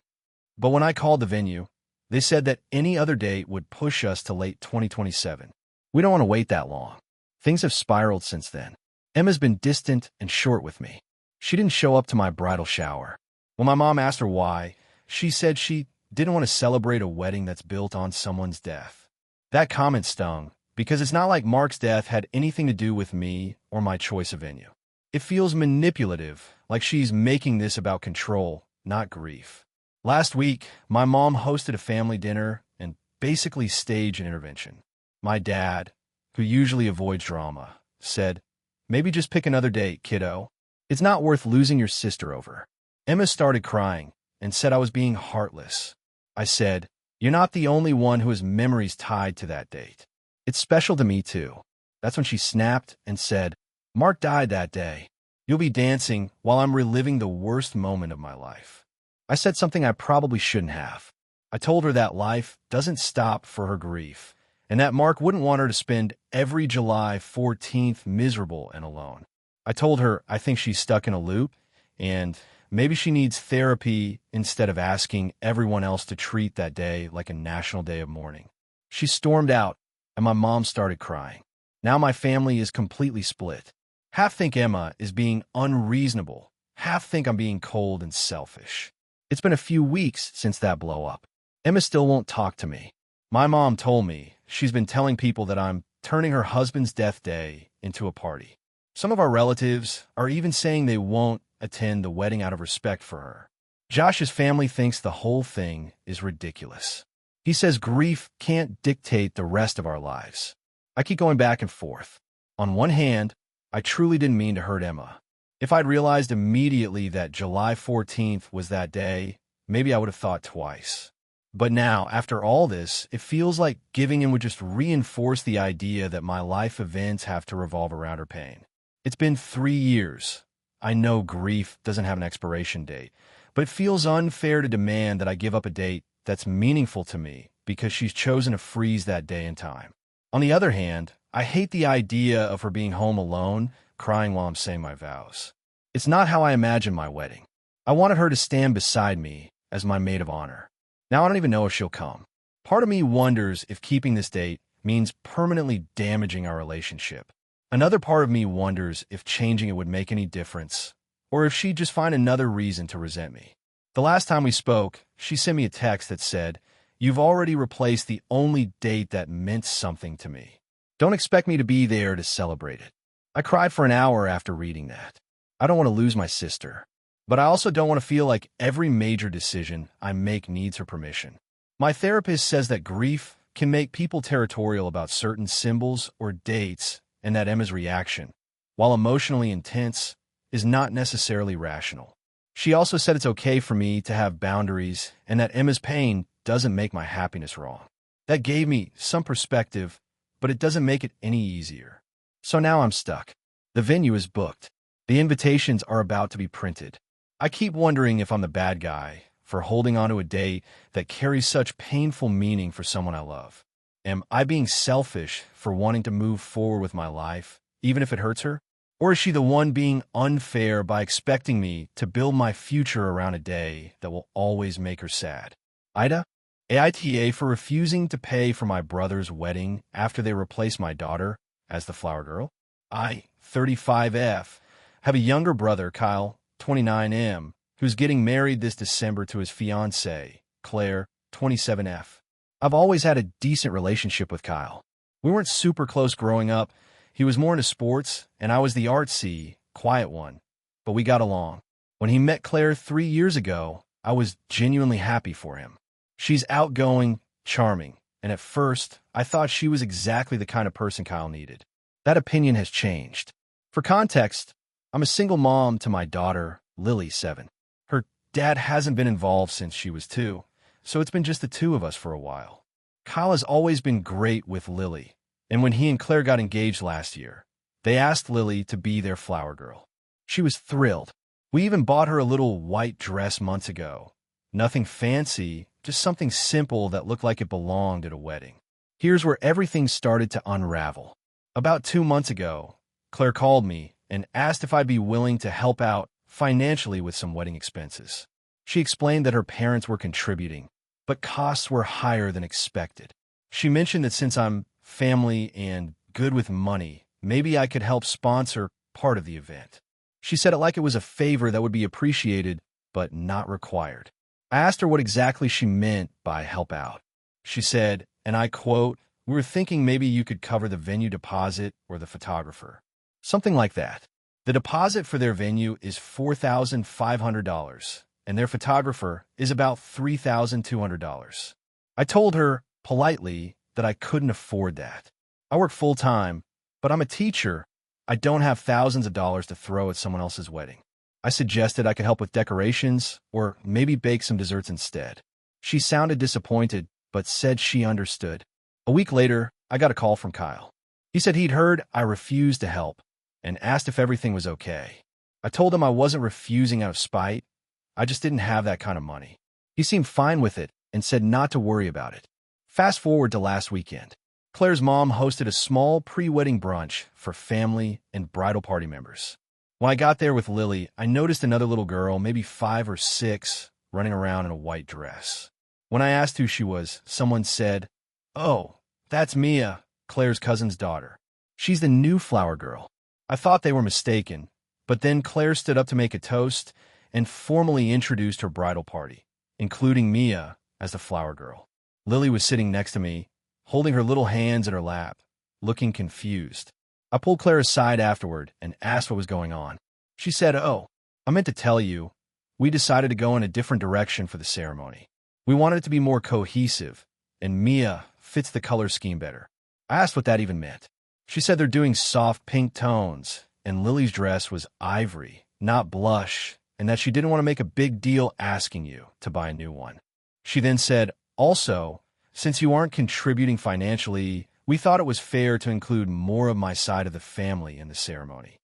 But when I called the venue, they said that any other date would push us to late 2027. We don't want to wait that long. Things have spiraled since then. Emma's been distant and short with me. She didn't show up to my bridal shower. When my mom asked her why, she said she didn't want to celebrate a wedding that's built on someone's death. That comment stung, because it's not like Mark's death had anything to do with me or my choice of venue. It feels manipulative, like she's making this about control, not grief. Last week, my mom hosted a family dinner and basically staged an intervention. My dad, who usually avoids drama, said, "Maybe just pick another date, kiddo." It's not worth losing your sister over. Emma started crying and said I was being heartless. I said, "You're not the only one who has memories tied to that date. It's special to me too." That's when she snapped and said, "Mark died that day. You'll be dancing while I'm reliving the worst moment of my life." I said something I probably shouldn't have. I told her that life doesn't stop for her grief, and that Mark wouldn't want her to spend every July 14th miserable and alone. I told her I think she's stuck in a loop, and maybe she needs therapy instead of asking everyone else to treat that day like a national day of mourning. She stormed out, and my mom started crying. Now my family is completely split. Half think Emma is being unreasonable. Half think I'm being cold and selfish. It's been a few weeks since that blow-up. Emma still won't talk to me. My mom told me she's been telling people that I'm turning her husband's death day into a party. Some of our relatives are even saying they won't attend the wedding out of respect for her. Josh's family thinks the whole thing is ridiculous. He says grief can't dictate the rest of our lives. I keep going back and forth. On one hand, I truly didn't mean to hurt Emma. If I'd realized immediately that July 14th was that day, maybe I would have thought twice. But now, after all this, it feels like giving in would just reinforce the idea that my life events have to revolve around her pain. It's been 3 years. I know grief doesn't have an expiration date, but it feels unfair to demand that I give up a date that's meaningful to me because she's chosen to freeze that day in time. On the other hand, I hate the idea of her being home alone, crying while I'm saying my vows. It's not how I imagined my wedding. I wanted her to stand beside me as my maid of honor. Now I don't even know if she'll come. Part of me wonders if keeping this date means permanently damaging our relationship. Another part of me wonders if changing it would make any difference, or if she'd just find another reason to resent me. The last time we spoke, she sent me a text that said, "You've already replaced the only date that meant something to me. Don't expect me to be there to celebrate it." I cried for an hour after reading that. I don't want to lose my sister, but I also don't want to feel like every major decision I make needs her permission. My therapist says that grief can make people territorial about certain symbols or dates, and that Emma's reaction, while emotionally intense, is not necessarily rational. She also said it's okay for me to have boundaries and that Emma's pain doesn't make my happiness wrong. That gave me some perspective, but it doesn't make it any easier. So now I'm stuck. The venue is booked. The invitations are about to be printed. I keep wondering if I'm the bad guy for holding on to a date that carries such painful meaning for someone I love. Am I being selfish for wanting to move forward with my life, even if it hurts her? Or is she the one being unfair by expecting me to build my future around a day that will always make her sad? AITA? AITA for refusing to pay for my brother's wedding after they replaced my daughter as the flower girl. I, 35F, have a younger brother, Kyle, 29M, who's getting married this December to his fiancée, Claire, 27F. I've always had a decent relationship with Kyle. We weren't super close growing up. He was more into sports, and I was the artsy, quiet one. But we got along. When he met Claire 3 years ago, I was genuinely happy for him. She's outgoing, charming, and at first, I thought she was exactly the kind of person Kyle needed. That opinion has changed. For context, I'm a single mom to my daughter, Lily, 7. Her dad hasn't been involved since she was 2. So it's been just the two of us for a while. Kyle has always been great with Lily, and when he and Claire got engaged last year, they asked Lily to be their flower girl. She was thrilled. We even bought her a little white dress months ago. Nothing fancy, just something simple that looked like it belonged at a wedding. Here's where everything started to unravel. About 2 months ago, Claire called me and asked if I'd be willing to help out financially with some wedding expenses. She explained that her parents were contributing, but costs were higher than expected. She mentioned that since I'm family and good with money, maybe I could help sponsor part of the event. She said it like it was a favor that would be appreciated, but not required. I asked her what exactly she meant by help out. She said, and I quote, "We were thinking maybe you could cover the venue deposit or the photographer." Something like that. The deposit for their venue is $4,500. And their photographer is about $3,200. I told her, politely, that I couldn't afford that. I work full-time, but I'm a teacher. I don't have thousands of dollars to throw at someone else's wedding. I suggested I could help with decorations or maybe bake some desserts instead. She sounded disappointed, but said she understood. A week later, I got a call from Kyle. He said he'd heard I refused to help and asked if everything was okay. I told him I wasn't refusing out of spite. I just didn't have that kind of money. He seemed fine with it and said not to worry about it. Fast forward to last weekend. Claire's mom hosted a small pre-wedding brunch for family and bridal party members. When I got there with Lily, I noticed another little girl, maybe 5 or 6, running around in a white dress. When I asked who she was, someone said, "Oh, that's Mia, Claire's cousin's daughter. She's the new flower girl." I thought they were mistaken, but then Claire stood up to make a toast and formally introduced her bridal party, including Mia as the flower girl. Lily was sitting next to me, holding her little hands in her lap, looking confused. I pulled Claire aside afterward and asked what was going on. She said, "Oh, I meant to tell you, we decided to go in a different direction for the ceremony. We wanted it to be more cohesive, and Mia fits the color scheme better." I asked what that even meant. She said they're doing soft pink tones, and Lily's dress was ivory, not blush, and that she didn't want to make a big deal asking you to buy a new one. She then said, "Also, since you aren't contributing financially, we thought it was fair to include more of my side of the family in the ceremony."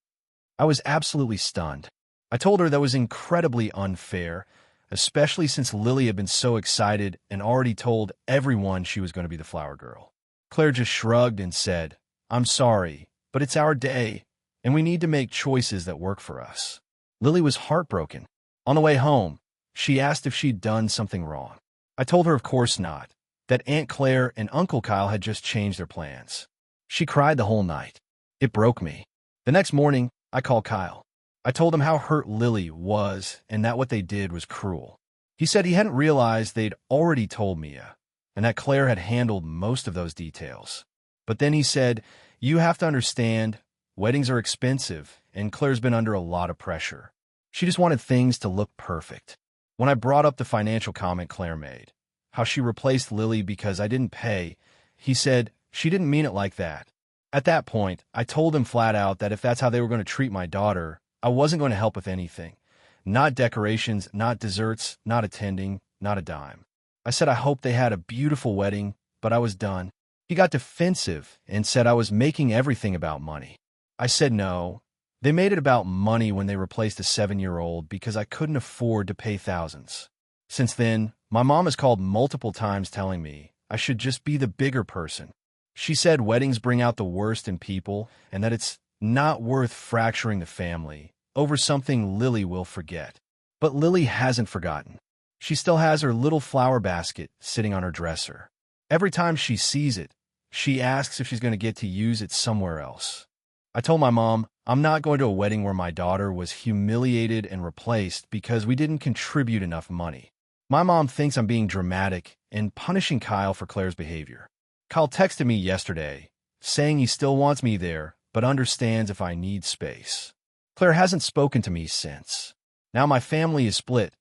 I was absolutely stunned. I told her that was incredibly unfair, especially since Lily had been so excited and already told everyone she was going to be the flower girl. Claire just shrugged and said, "I'm sorry, but it's our day, and we need to make choices that work for us." Lily was heartbroken. On the way home, she asked if she'd done something wrong. I told her of course not, that Aunt Claire and Uncle Kyle had just changed their plans. She cried the whole night. It broke me. The next morning, I called Kyle. I told him how hurt Lily was and that what they did was cruel. He said he hadn't realized they'd already told Mia, and that Claire had handled most of those details. But then he said, "You have to understand, weddings are expensive, and Claire's been under a lot of pressure. She just wanted things to look perfect." When I brought up the financial comment Claire made, how she replaced Lily because I didn't pay, he said she didn't mean it like that. At that point, I told him flat out that if that's how they were going to treat my daughter, I wasn't going to help with anything. Not decorations, not desserts, not attending, not a dime. I said I hoped they had a beautiful wedding, but I was done. He got defensive and said I was making everything about money. I said no. They made it about money when they replaced a 7-year-old because I couldn't afford to pay thousands. Since then, my mom has called multiple times telling me I should just be the bigger person. She said weddings bring out the worst in people and that it's not worth fracturing the family over something Lily will forget. But Lily hasn't forgotten. She still has her little flower basket sitting on her dresser. Every time she sees it, she asks if she's going to get to use it somewhere else. I told my mom I'm not going to a wedding where my daughter was humiliated and replaced because we didn't contribute enough money. My mom thinks I'm being dramatic and punishing Kyle for Claire's behavior. Kyle texted me yesterday, saying he still wants me there, but understands if I need space. Claire hasn't spoken to me since. Now my family is split.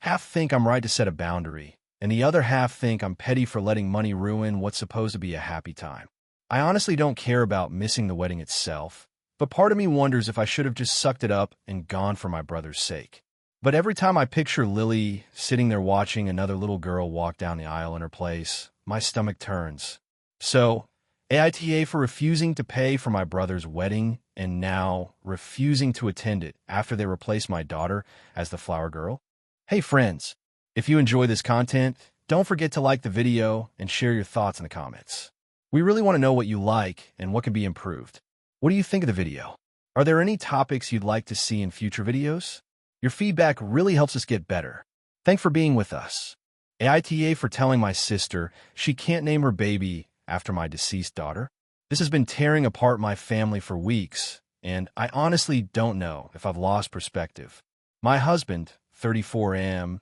Half think I'm right to set a boundary, and the other half think I'm petty for letting money ruin what's supposed to be a happy time. I honestly don't care about missing the wedding itself, but part of me wonders if I should have just sucked it up and gone for my brother's sake. But every time I picture Lily sitting there watching another little girl walk down the aisle in her place, my stomach turns. So, AITA for refusing to pay for my brother's wedding and now refusing to attend it after they replaced my daughter as the flower girl. Hey friends, if you enjoy this content, don't forget to like the video and share your thoughts in the comments. We really want to know what you like and what can be improved. What do you think of the video? Are there any topics you'd like to see in future videos? Your feedback really helps us get better. Thanks for being with us. AITA for telling my sister she can't name her baby after my deceased daughter. This has been tearing apart my family for weeks, and I honestly don't know if I've lost perspective. My husband, 34M,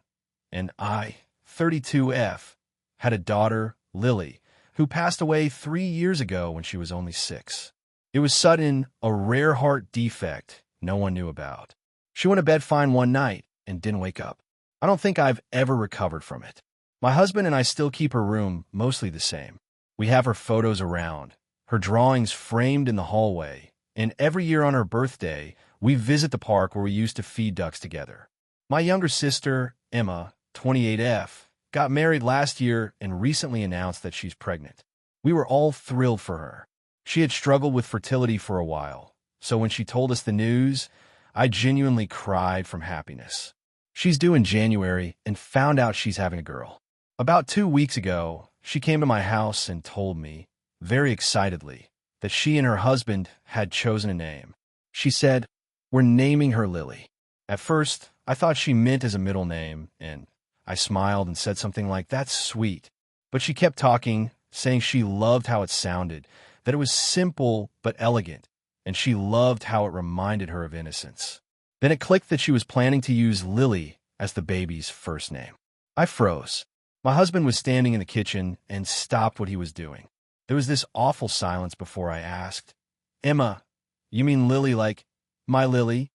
and I, 32F, had a daughter, Lily, who passed away 3 years ago when she was only 6. It was sudden, a rare heart defect no one knew about. She went to bed fine one night and didn't wake up. I don't think I've ever recovered from it. My husband and I still keep her room mostly the same. We have her photos around, her drawings framed in the hallway, And every year on her birthday, we visit the park where we used to feed ducks together. My younger sister, Emma, 28F, got married last year and recently announced that she's pregnant. We were all thrilled for her. She had struggled with fertility for a while, so when she told us the news, I genuinely cried from happiness. She's due in January and found out she's having a girl. About 2 weeks ago, she came to my house and told me, very excitedly, that she and her husband had chosen a name. She said, "We're naming her Lily." At first, I thought she meant as a middle name, and I smiled and said something like, "That's sweet." But she kept talking, saying she loved how it sounded, that it was simple but elegant, and she loved how it reminded her of innocence. Then it clicked that she was planning to use Lily as the baby's first name. I froze. My husband was standing in the kitchen and stopped what he was doing. There was this awful silence before I asked, "Emma, you mean Lily like my Lily?"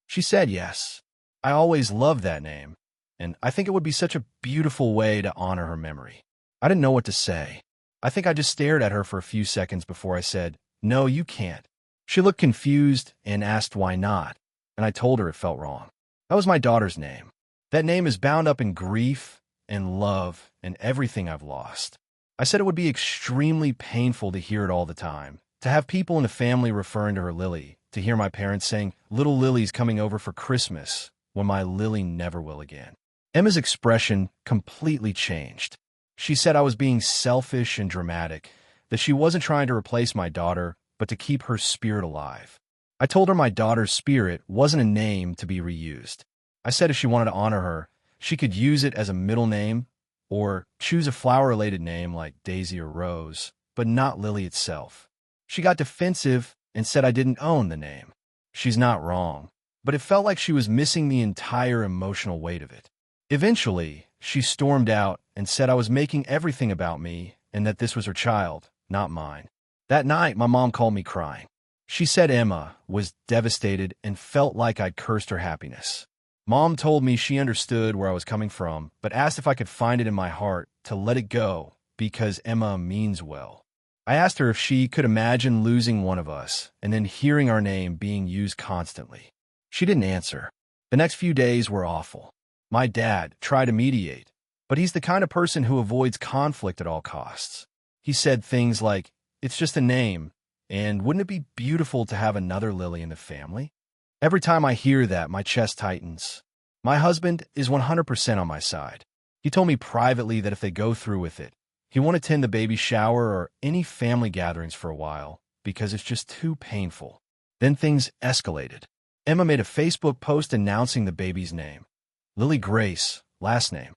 She said yes. I always loved that name, and I think it would be such a beautiful way to honor her memory. I didn't know what to say. I think I just stared at her for a few seconds before I said, "No, you can't." She looked confused and asked why not, and I told her it felt wrong. That was my daughter's name. That name is bound up in grief and love and everything I've lost. I said it would be extremely painful to hear it all the time, to have people in the family referring to her Lily, to hear my parents saying, "Little Lily's coming over for Christmas," when my Lily never will again. Emma's expression completely changed. She said I was being selfish and dramatic, that she wasn't trying to replace my daughter, but to keep her spirit alive. I told her my daughter's spirit wasn't a name to be reused. I said if she wanted to honor her, she could use it as a middle name, or choose a flower-related name like Daisy or Rose, but not Lily itself. She got defensive and said I didn't own the name. She's not wrong, but it felt like she was missing the entire emotional weight of it. Eventually, she stormed out and said I was making everything about me and that this was her child, not mine. That night, my mom called me crying. She said Emma was devastated and felt like I'd cursed her happiness. Mom told me she understood where I was coming from, but asked if I could find it in my heart to let it go because Emma means well. I asked her if she could imagine losing one of us and then hearing our name being used constantly. She didn't answer. The next few days were awful. My dad tried to mediate, but he's the kind of person who avoids conflict at all costs. He said things like, "It's just a name, and wouldn't it be beautiful to have another Lily in the family?" Every time I hear that, my chest tightens. My husband is 100% on my side. He told me privately that if they go through with it, he won't attend the baby shower or any family gatherings for a while because it's just too painful. Then things escalated. Emma made a Facebook post announcing the baby's name. Lily Grace, last name.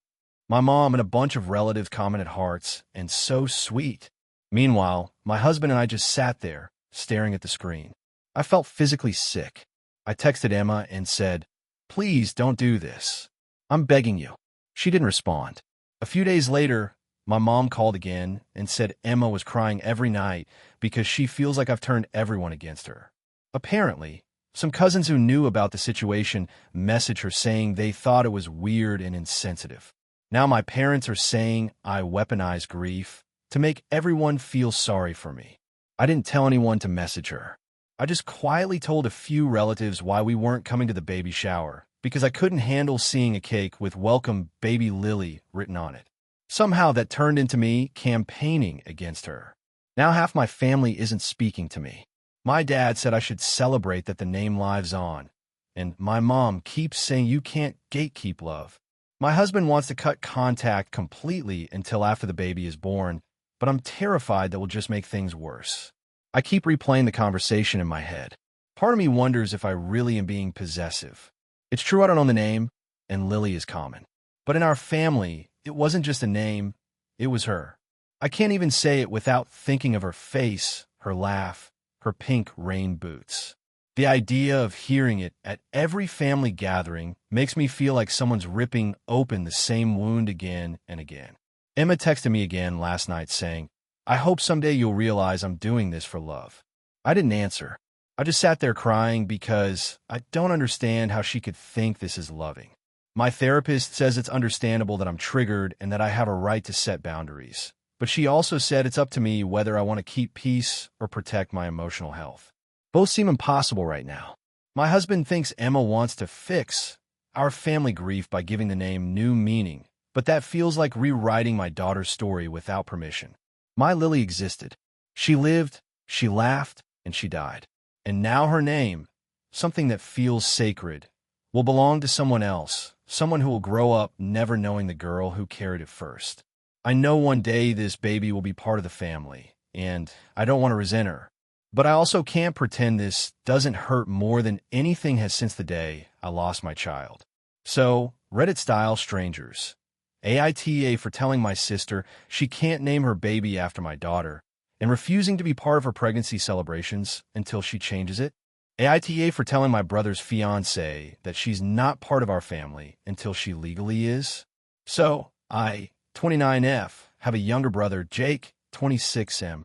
My mom and a bunch of relatives commented hearts, and so sweet. Meanwhile, my husband and I just sat there, staring at the screen. I felt physically sick. I texted Emma and said, "Please don't do this. I'm begging you." She didn't respond. A few days later, my mom called again and said Emma was crying every night because she feels like I've turned everyone against her. Apparently, some cousins who knew about the situation messaged her saying they thought it was weird and insensitive. Now my parents are saying I weaponize grief to make everyone feel sorry for me. I didn't tell anyone to message her. I just quietly told a few relatives why we weren't coming to the baby shower, because I couldn't handle seeing a cake with "Welcome Baby Lily" written on it. Somehow that turned into me campaigning against her. Now half my family isn't speaking to me. My dad said I should celebrate that the name lives on, and my mom keeps saying you can't gatekeep love. My husband wants to cut contact completely until after the baby is born, but I'm terrified that will just make things worse. I keep replaying the conversation in my head. Part of me wonders if I really am being possessive. It's true I don't own the name, and Lily is common. But in our family, it wasn't just a name, it was her. I can't even say it without thinking of her face, her laugh, her pink rain boots. The idea of hearing it at every family gathering makes me feel like someone's ripping open the same wound again and again. Emma texted me again last night saying, "I hope someday you'll realize I'm doing this for love." I didn't answer. I just sat there crying because I don't understand how she could think this is loving. My therapist says it's understandable that I'm triggered and that I have a right to set boundaries. But she also said it's up to me whether I want to keep peace or protect my emotional health. Both seem impossible right now. My husband thinks Emma wants to fix our family grief by giving the name new meaning, but that feels like rewriting my daughter's story without permission. My Lily existed. She lived, she laughed, and she died. And now her name, something that feels sacred, will belong to someone else, someone who will grow up never knowing the girl who carried it first. I know one day this baby will be part of the family, and I don't want to resent her. But I also can't pretend this doesn't hurt more than anything has since the day I lost my child. So, Reddit-style strangers. AITA for telling my sister she can't name her baby after my daughter, and refusing to be part of her pregnancy celebrations until she changes it. AITA for telling my brother's fiancée that she's not part of our family until she legally is. So, I, 29F, have a younger brother, Jake, 26M.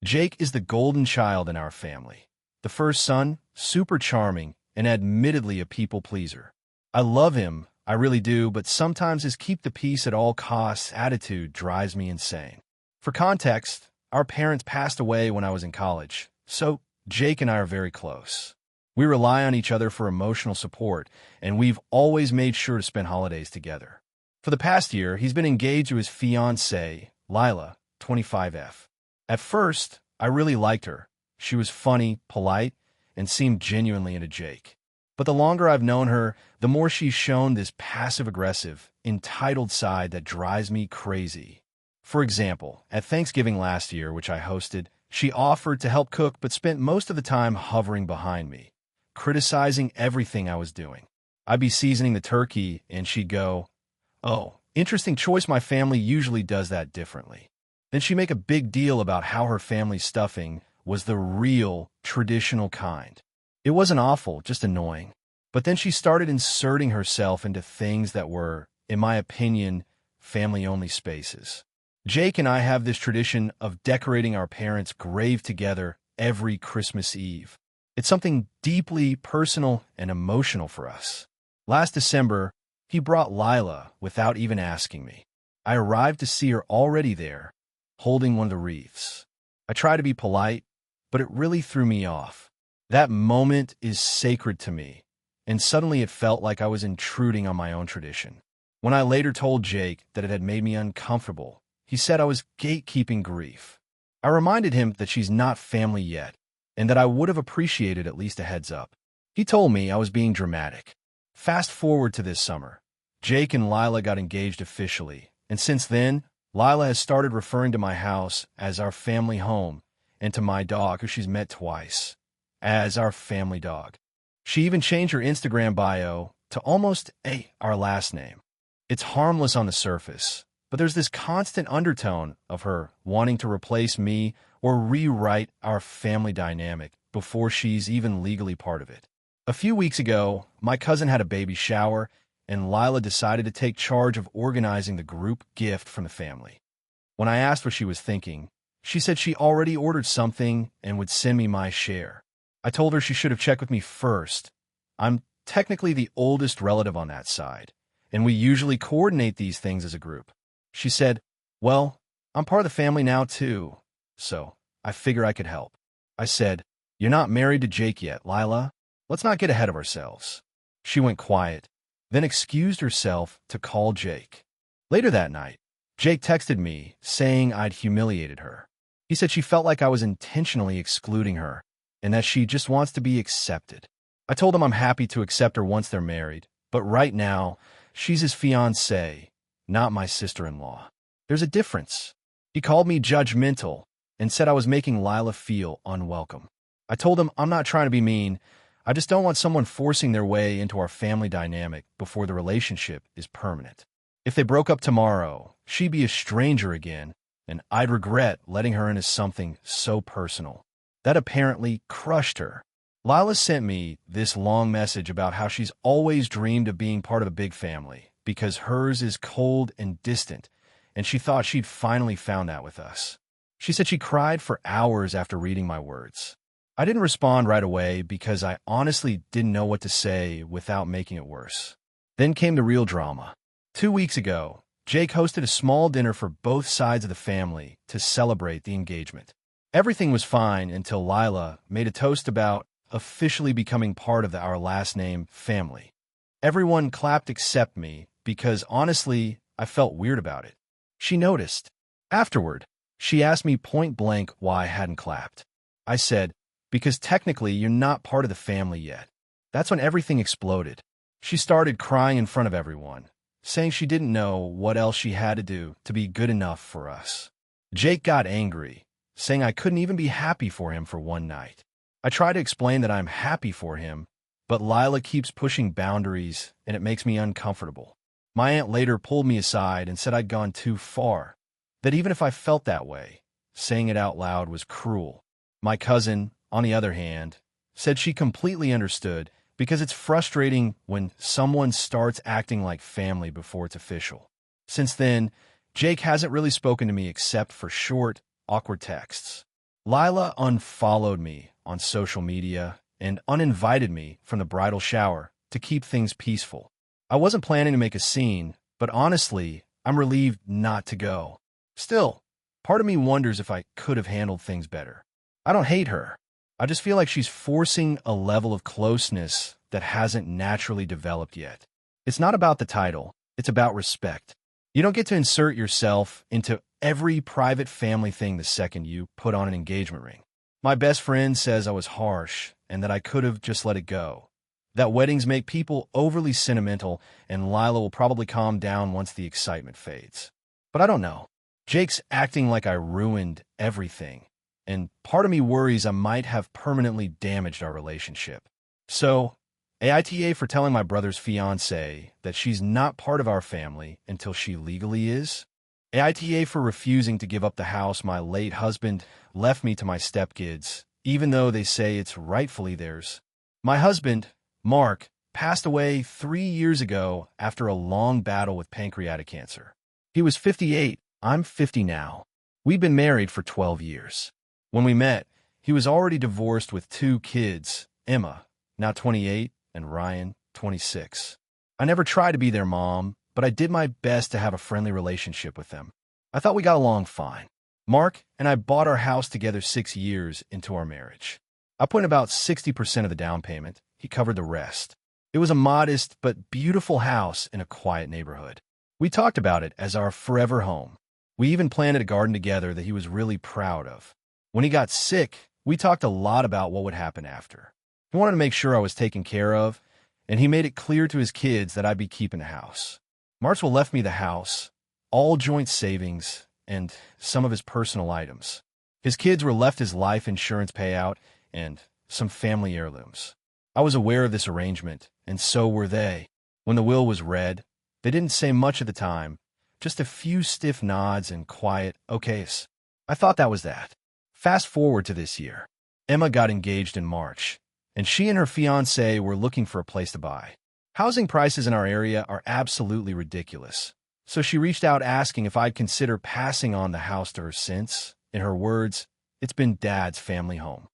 Jake is the golden child in our family. The first son, super charming, and admittedly a people pleaser. I love him, I really do, but sometimes his keep the peace at all costs attitude drives me insane. For context, our parents passed away when I was in college, so Jake and I are very close. We rely on each other for emotional support, and we've always made sure to spend holidays together. For the past year, he's been engaged to his fiancée, Lila, 25F. At first, I really liked her. She was funny, polite, and seemed genuinely into Jake. But the longer I've known her, the more she's shown this passive-aggressive, entitled side that drives me crazy. For example, at Thanksgiving last year, which I hosted, she offered to help cook but spent most of the time hovering behind me, criticizing everything I was doing. I'd be seasoning the turkey, and she'd go, "Oh, interesting choice, my family usually does that differently." Then she'd make a big deal about how her family's stuffing was the real, traditional kind. It wasn't awful, just annoying. But then she started inserting herself into things that were, in my opinion, family-only spaces. Jake and I have this tradition of decorating our parents' grave together every Christmas Eve. It's something deeply personal and emotional for us. Last December, he brought Lila without even asking me. I arrived to see her already there, holding one of the wreaths. I try to be polite, but it really threw me off. That moment is sacred to me, and suddenly it felt like I was intruding on my own tradition. When I later told Jake that it had made me uncomfortable, he said I was gatekeeping grief. I reminded him that she's not family yet, and that I would have appreciated at least a heads up. He told me I was being dramatic. Fast forward to this summer. Jake and Lila got engaged officially, and since then, Lila has started referring to my house as our family home, and to my dog, who she's met twice, as our family dog. She even changed her Instagram bio to almost our last name. It's harmless on the surface, but there's this constant undertone of her wanting to replace me or rewrite our family dynamic before she's even legally part of it. A few weeks ago, my cousin had a baby shower, and Lila decided to take charge of organizing the group gift from the family. When I asked what she was thinking, she said she already ordered something and would send me my share. I told her she should have checked with me first. I'm technically the oldest relative on that side, and we usually coordinate these things as a group. She said, "Well, I'm part of the family now too, so I figure I could help." I said, "You're not married to Jake yet, Lila. Let's not get ahead of ourselves." She went quiet, then excused herself to call Jake. Later that night, Jake texted me saying I'd humiliated her. He said she felt like I was intentionally excluding her, and that she just wants to be accepted. I told him I'm happy to accept her once they're married, but right now, she's his fiancée, not my sister-in-law. There's a difference. He called me judgmental and said I was making Lila feel unwelcome. I told him I'm not trying to be mean. I just don't want someone forcing their way into our family dynamic before the relationship is permanent. If they broke up tomorrow, she'd be a stranger again, and I'd regret letting her into something so personal. That apparently crushed her. Lila sent me this long message about how she's always dreamed of being part of a big family because hers is cold and distant, and she thought she'd finally found that with us. She said she cried for hours after reading my words. I didn't respond right away because I honestly didn't know what to say without making it worse. Then came the real drama. 2 weeks ago, Jake hosted a small dinner for both sides of the family to celebrate the engagement. Everything was fine until Lila made a toast about officially becoming part of our last name family. Everyone clapped except me because, honestly, I felt weird about it. She noticed. Afterward, she asked me point blank why I hadn't clapped. I said, because technically you're not part of the family yet. That's when everything exploded. She started crying in front of everyone, saying she didn't know what else she had to do to be good enough for us. Jake got angry, saying I couldn't even be happy for him for one night. I try to explain that I'm happy for him, but Lila keeps pushing boundaries and it makes me uncomfortable. My aunt later pulled me aside and said I'd gone too far, that even if I felt that way, saying it out loud was cruel. My cousin, on the other hand, said she completely understood because it's frustrating when someone starts acting like family before it's official. Since then, Jake hasn't really spoken to me except for short, awkward texts. Lila unfollowed me on social media and uninvited me from the bridal shower to keep things peaceful. I wasn't planning to make a scene, but honestly, I'm relieved not to go. Still, part of me wonders if I could have handled things better. I don't hate her. I just feel like she's forcing a level of closeness that hasn't naturally developed yet. It's not about the title, it's about respect. You don't get to insert yourself into every private family thing the second you put on an engagement ring. My best friend says I was harsh and that I could have just let it go. That weddings make people overly sentimental and Lila will probably calm down once the excitement fades. But I don't know. Jake's acting like I ruined everything, and part of me worries I might have permanently damaged our relationship. So, AITA for telling my brother's fiancée that she's not part of our family until she legally is. AITA for refusing to give up the house my late husband left me to my stepkids, even though they say it's rightfully theirs. My husband, Mark, passed away 3 years ago after a long battle with pancreatic cancer. He was 58. I'm 50 now. We've been married for 12 years. When we met, he was already divorced with 2 kids, Emma, now 28, and Ryan, 26. I never tried to be their mom, but I did my best to have a friendly relationship with them. I thought we got along fine. Mark and I bought our house together 6 years into our marriage. I put in about 60% of the down payment. He covered the rest. It was a modest but beautiful house in a quiet neighborhood. We talked about it as our forever home. We even planted a garden together that he was really proud of. When he got sick, we talked a lot about what would happen after. He wanted to make sure I was taken care of, and he made it clear to his kids that I'd be keeping the house. Marshall left me the house, all joint savings, and some of his personal items. His kids were left his life insurance payout and some family heirlooms. I was aware of this arrangement, and so were they. When the will was read, they didn't say much at the time, just a few stiff nods and quiet okays. I thought that was that. Fast forward to this year. Emma got engaged in March, and she and her fiancé were looking for a place to buy. Housing prices in our area are absolutely ridiculous, so she reached out asking if I'd consider passing on the house to her since, in her words, it's been Dad's family home.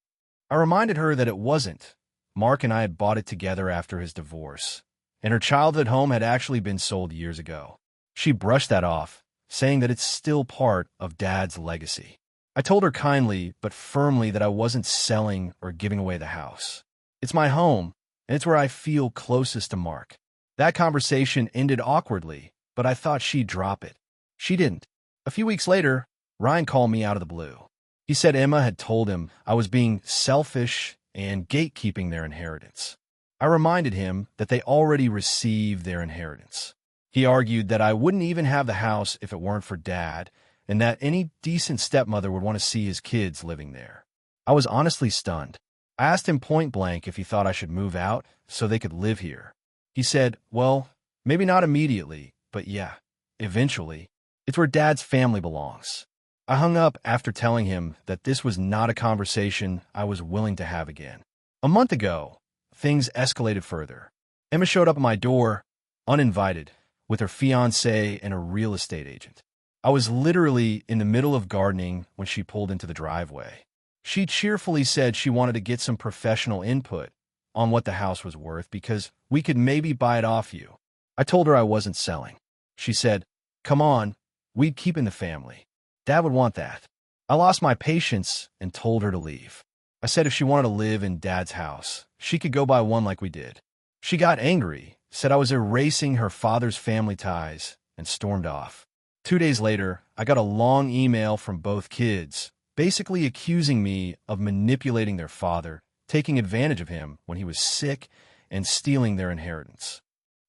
I reminded her that it wasn't. Mark and I had bought it together after his divorce, and her childhood home had actually been sold years ago. She brushed that off, saying that it's still part of Dad's legacy. I told her kindly but firmly that I wasn't selling or giving away the house. It's my home, and it's where I feel closest to Mark. That conversation ended awkwardly, but I thought she'd drop it. She didn't. A few weeks later, Ryan called me out of the blue. He said Emma had told him I was being selfish and gatekeeping their inheritance. I reminded him that they already received their inheritance. He argued that I wouldn't even have the house if it weren't for Dad, and that any decent stepmother would want to see his kids living there. I was honestly stunned. I asked him point blank if he thought I should move out so they could live here. He said, well, maybe not immediately, but yeah, eventually. It's where Dad's family belongs. I hung up after telling him that this was not a conversation I was willing to have again. A month ago, things escalated further. Emma showed up at my door, uninvited, with her fiancé and a real estate agent. I was literally in the middle of gardening when she pulled into the driveway. She cheerfully said she wanted to get some professional input on what the house was worth because we could maybe buy it off you. I told her I wasn't selling. She said, come on, we'd keep in the family. Dad would want that. I lost my patience and told her to leave. I said if she wanted to live in Dad's house, she could go buy one like we did. She got angry, said I was erasing her father's family ties, and stormed off. 2 days later, I got a long email from both kids, basically accusing me of manipulating their father, taking advantage of him when he was sick, and stealing their inheritance.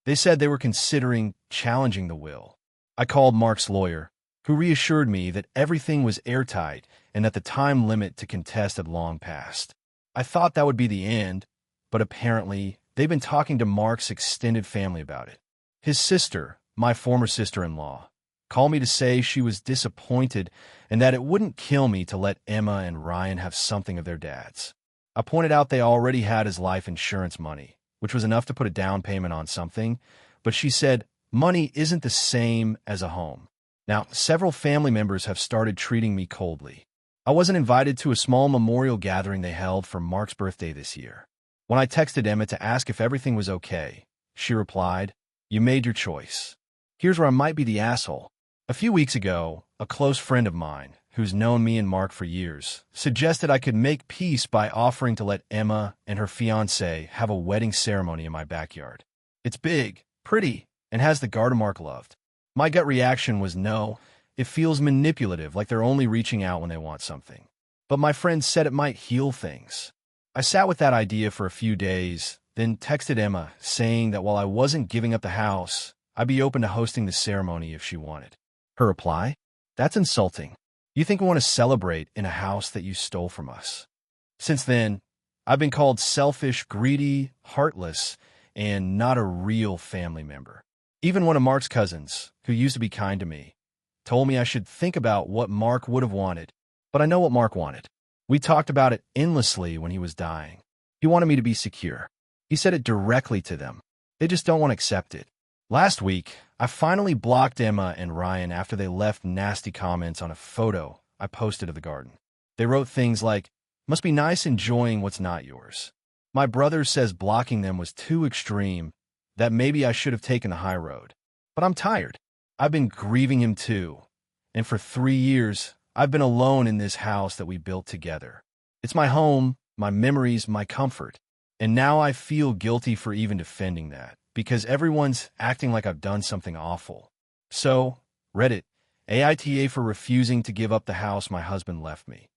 They said they were considering challenging the will. I called Mark's lawyer, who reassured me that everything was airtight and that the time limit to contest had long passed. I thought that would be the end, but apparently they've been talking to Mark's extended family about it. His sister, my former sister-in-law, called me to say she was disappointed and that it wouldn't kill me to let Emma and Ryan have something of their dad's. I pointed out they already had his life insurance money, which was enough to put a down payment on something, but she said money isn't the same as a home. Now, several family members have started treating me coldly. I wasn't invited to a small memorial gathering they held for Mark's birthday this year. When I texted Emma to ask if everything was okay, she replied, "You made your choice." Here's where I might be the asshole. A few weeks ago, a close friend of mine, who's known me and Mark for years, suggested I could make peace by offering to let Emma and her fiancé have a wedding ceremony in my backyard. It's big, pretty, and has the garden Mark loved. My gut reaction was no. It feels manipulative, like they're only reaching out when they want something. But my friend said it might heal things. I sat with that idea for a few days, then texted Emma, saying that while I wasn't giving up the house, I'd be open to hosting the ceremony if she wanted. Her reply? That's insulting. You think we want to celebrate in a house that you stole from us? Since then, I've been called selfish, greedy, heartless, and not a real family member. Even one of Mark's cousins, who used to be kind to me, told me I should think about what Mark would have wanted. But I know what Mark wanted. We talked about it endlessly when he was dying. He wanted me to be secure. He said it directly to them. They just don't want to accept it. Last week, I finally blocked Emma and Ryan after they left nasty comments on a photo I posted of the garden. They wrote things like, "Must be nice enjoying what's not yours." My brother says blocking them was too extreme, that maybe I should have taken the high road. But I'm tired. I've been grieving him too. And for 3 years, I've been alone in this house that we built together. It's my home, my memories, my comfort. And now I feel guilty for even defending that, because everyone's acting like I've done something awful. So, Reddit, AITA for refusing to give up the house my husband left me,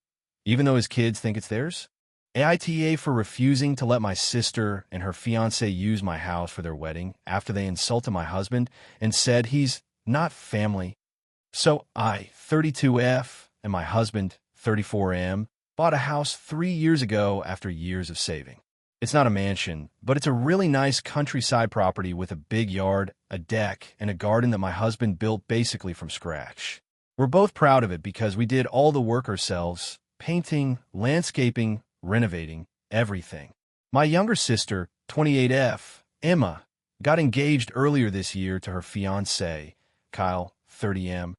even though his kids think it's theirs. AITA for refusing to let my sister and her fiancé use my house for their wedding after they insulted my husband and said he's not family. So I, 32F, and my husband, 34M, bought a house 3 years ago after years of saving. It's not a mansion, but it's a really nice countryside property with a big yard, a deck, and a garden that my husband built basically from scratch. We're both proud of it because we did all the work ourselves, painting, landscaping, renovating, everything. My younger sister, 28F, Emma, got engaged earlier this year to her fiancé, Kyle, 30M.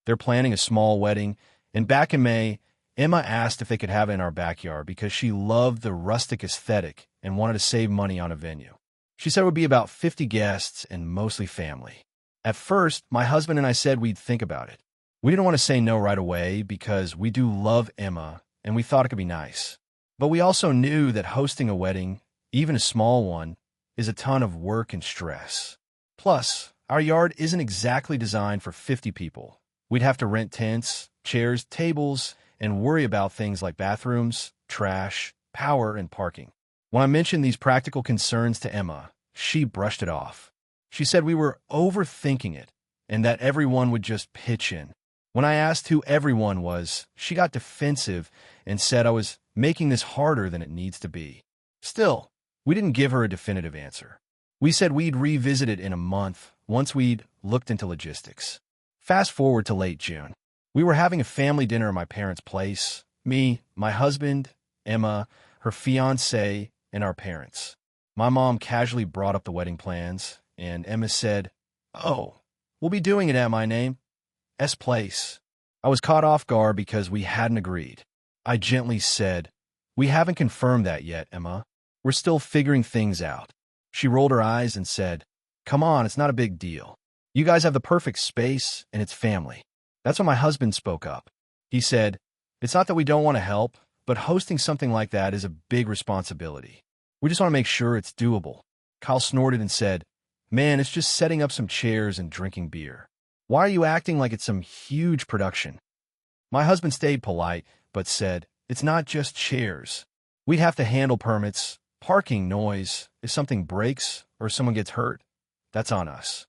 They're planning a small wedding, and back in May, Emma asked if they could have it in our backyard because she loved the rustic aesthetic and wanted to save money on a venue. She said it would be about 50 guests and mostly family. At first, my husband and I said we'd think about it. We didn't want to say no right away because we do love Emma and we thought it could be nice. But we also knew that hosting a wedding, even a small one, is a ton of work and stress. Plus, our yard isn't exactly designed for 50 people. We'd have to rent tents, chairs, tables, and worry about things like bathrooms, trash, power, and parking. When I mentioned these practical concerns to Emma, she brushed it off. She said we were overthinking it and that everyone would just pitch in. When I asked who everyone was, she got defensive and said I was making this harder than it needs to be. Still, we didn't give her a definitive answer. We said we'd revisit it in a month once we'd looked into logistics. Fast forward to late June. We were having a family dinner at my parents' place. Me, my husband, Emma, her fiancé, and our parents. My mom casually brought up the wedding plans, and Emma said, "Oh, we'll be doing it at my name, S place." I was caught off guard because we hadn't agreed. I gently said, "We haven't confirmed that yet, Emma. We're still figuring things out." She rolled her eyes and said, "Come on, it's not a big deal. You guys have the perfect space, and it's family." That's when my husband spoke up. He said, It's not that we don't want to help, but hosting something like that is a big responsibility. We just want to make sure it's doable. Kyle snorted and said, "Man, it's just setting up some chairs and drinking beer. Why are you acting like it's some huge production?" My husband stayed polite, but said, "It's not just chairs. We'd have to handle permits, parking, noise. If something breaks or someone gets hurt, that's on us."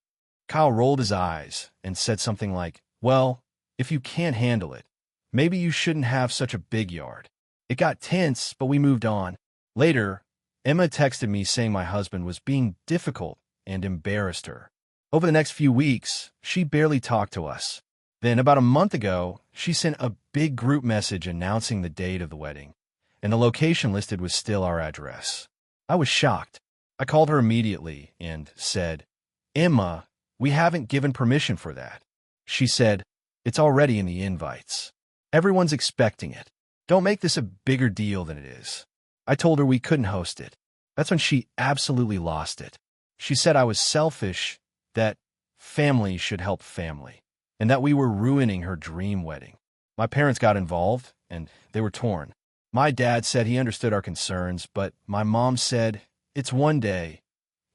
Kyle rolled his eyes and said something like, "Well, if you can't handle it, maybe you shouldn't have such a big yard." It got tense, but we moved on. Later, Emma texted me saying my husband was being difficult and embarrassed her. Over the next few weeks, she barely talked to us. Then, about a month ago, she sent a big group message announcing the date of the wedding, and the location listed was still our address. I was shocked. I called her immediately and said, "Emma, we haven't given permission for that." She said, "It's already in the invites. Everyone's expecting it. Don't make this a bigger deal than it is." I told her we couldn't host it. That's when she absolutely lost it. She said I was selfish, that family should help family, and that we were ruining her dream wedding. My parents got involved, and they were torn. My dad said he understood our concerns, but my mom said, "It's one day.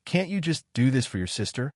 Can't you just do this for your sister?"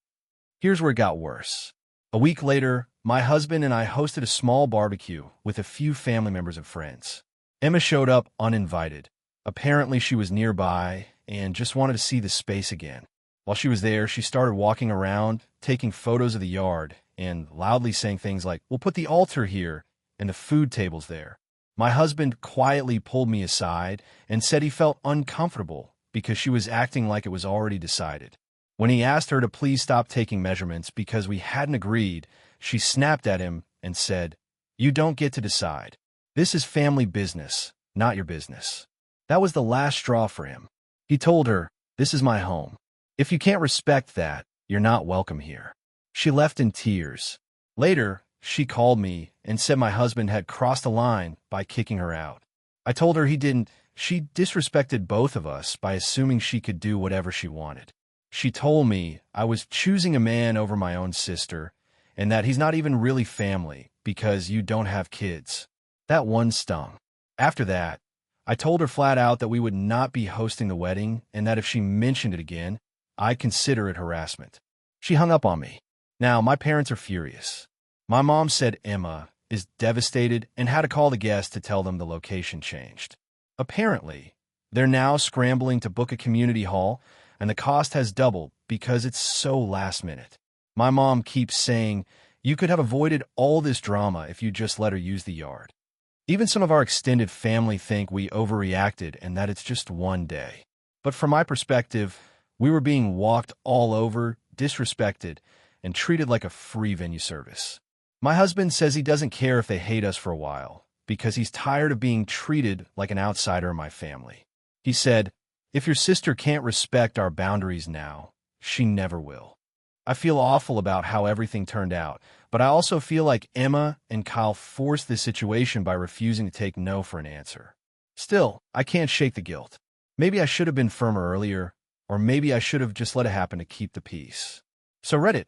Here's where it got worse. A week later, my husband and I hosted a small barbecue with a few family members and friends. Emma showed up uninvited. Apparently, she was nearby and just wanted to see the space again. While she was there, she started walking around, taking photos of the yard, and loudly saying things like, "We'll put the altar here and the food tables there." My husband quietly pulled me aside and said he felt uncomfortable because she was acting like it was already decided. When he asked her to please stop taking measurements because we hadn't agreed, she snapped at him and said, "You don't get to decide. This is family business, not your business." That was the last straw for him. He told her, "This is my home. If you can't respect that, you're not welcome here." She left in tears. Later, she called me and said my husband had crossed the line by kicking her out. I told her he didn't. She disrespected both of us by assuming she could do whatever she wanted. She told me I was choosing a man over my own sister and that he's not even really family because you don't have kids. That one stung. After that, I told her flat out that we would not be hosting the wedding and that if she mentioned it again, I'd consider it harassment. She hung up on me. Now, my parents are furious. My mom said Emma is devastated and had to call the guests to tell them the location changed. Apparently, they're now scrambling to book a community hall, and the cost has doubled because it's so last minute. My mom keeps saying, "You could have avoided all this drama if you just let her use the yard." Even some of our extended family think we overreacted and that it's just one day. But from my perspective, we were being walked all over, disrespected, and treated like a free venue service. My husband says he doesn't care if they hate us for a while, because he's tired of being treated like an outsider in my family. He said, "If your sister can't respect our boundaries now, she never will." I feel awful about how everything turned out, but I also feel like Emma and Kyle forced this situation by refusing to take no for an answer. Still, I can't shake the guilt. Maybe I should have been firmer earlier, or maybe I should have just let it happen to keep the peace. So Reddit,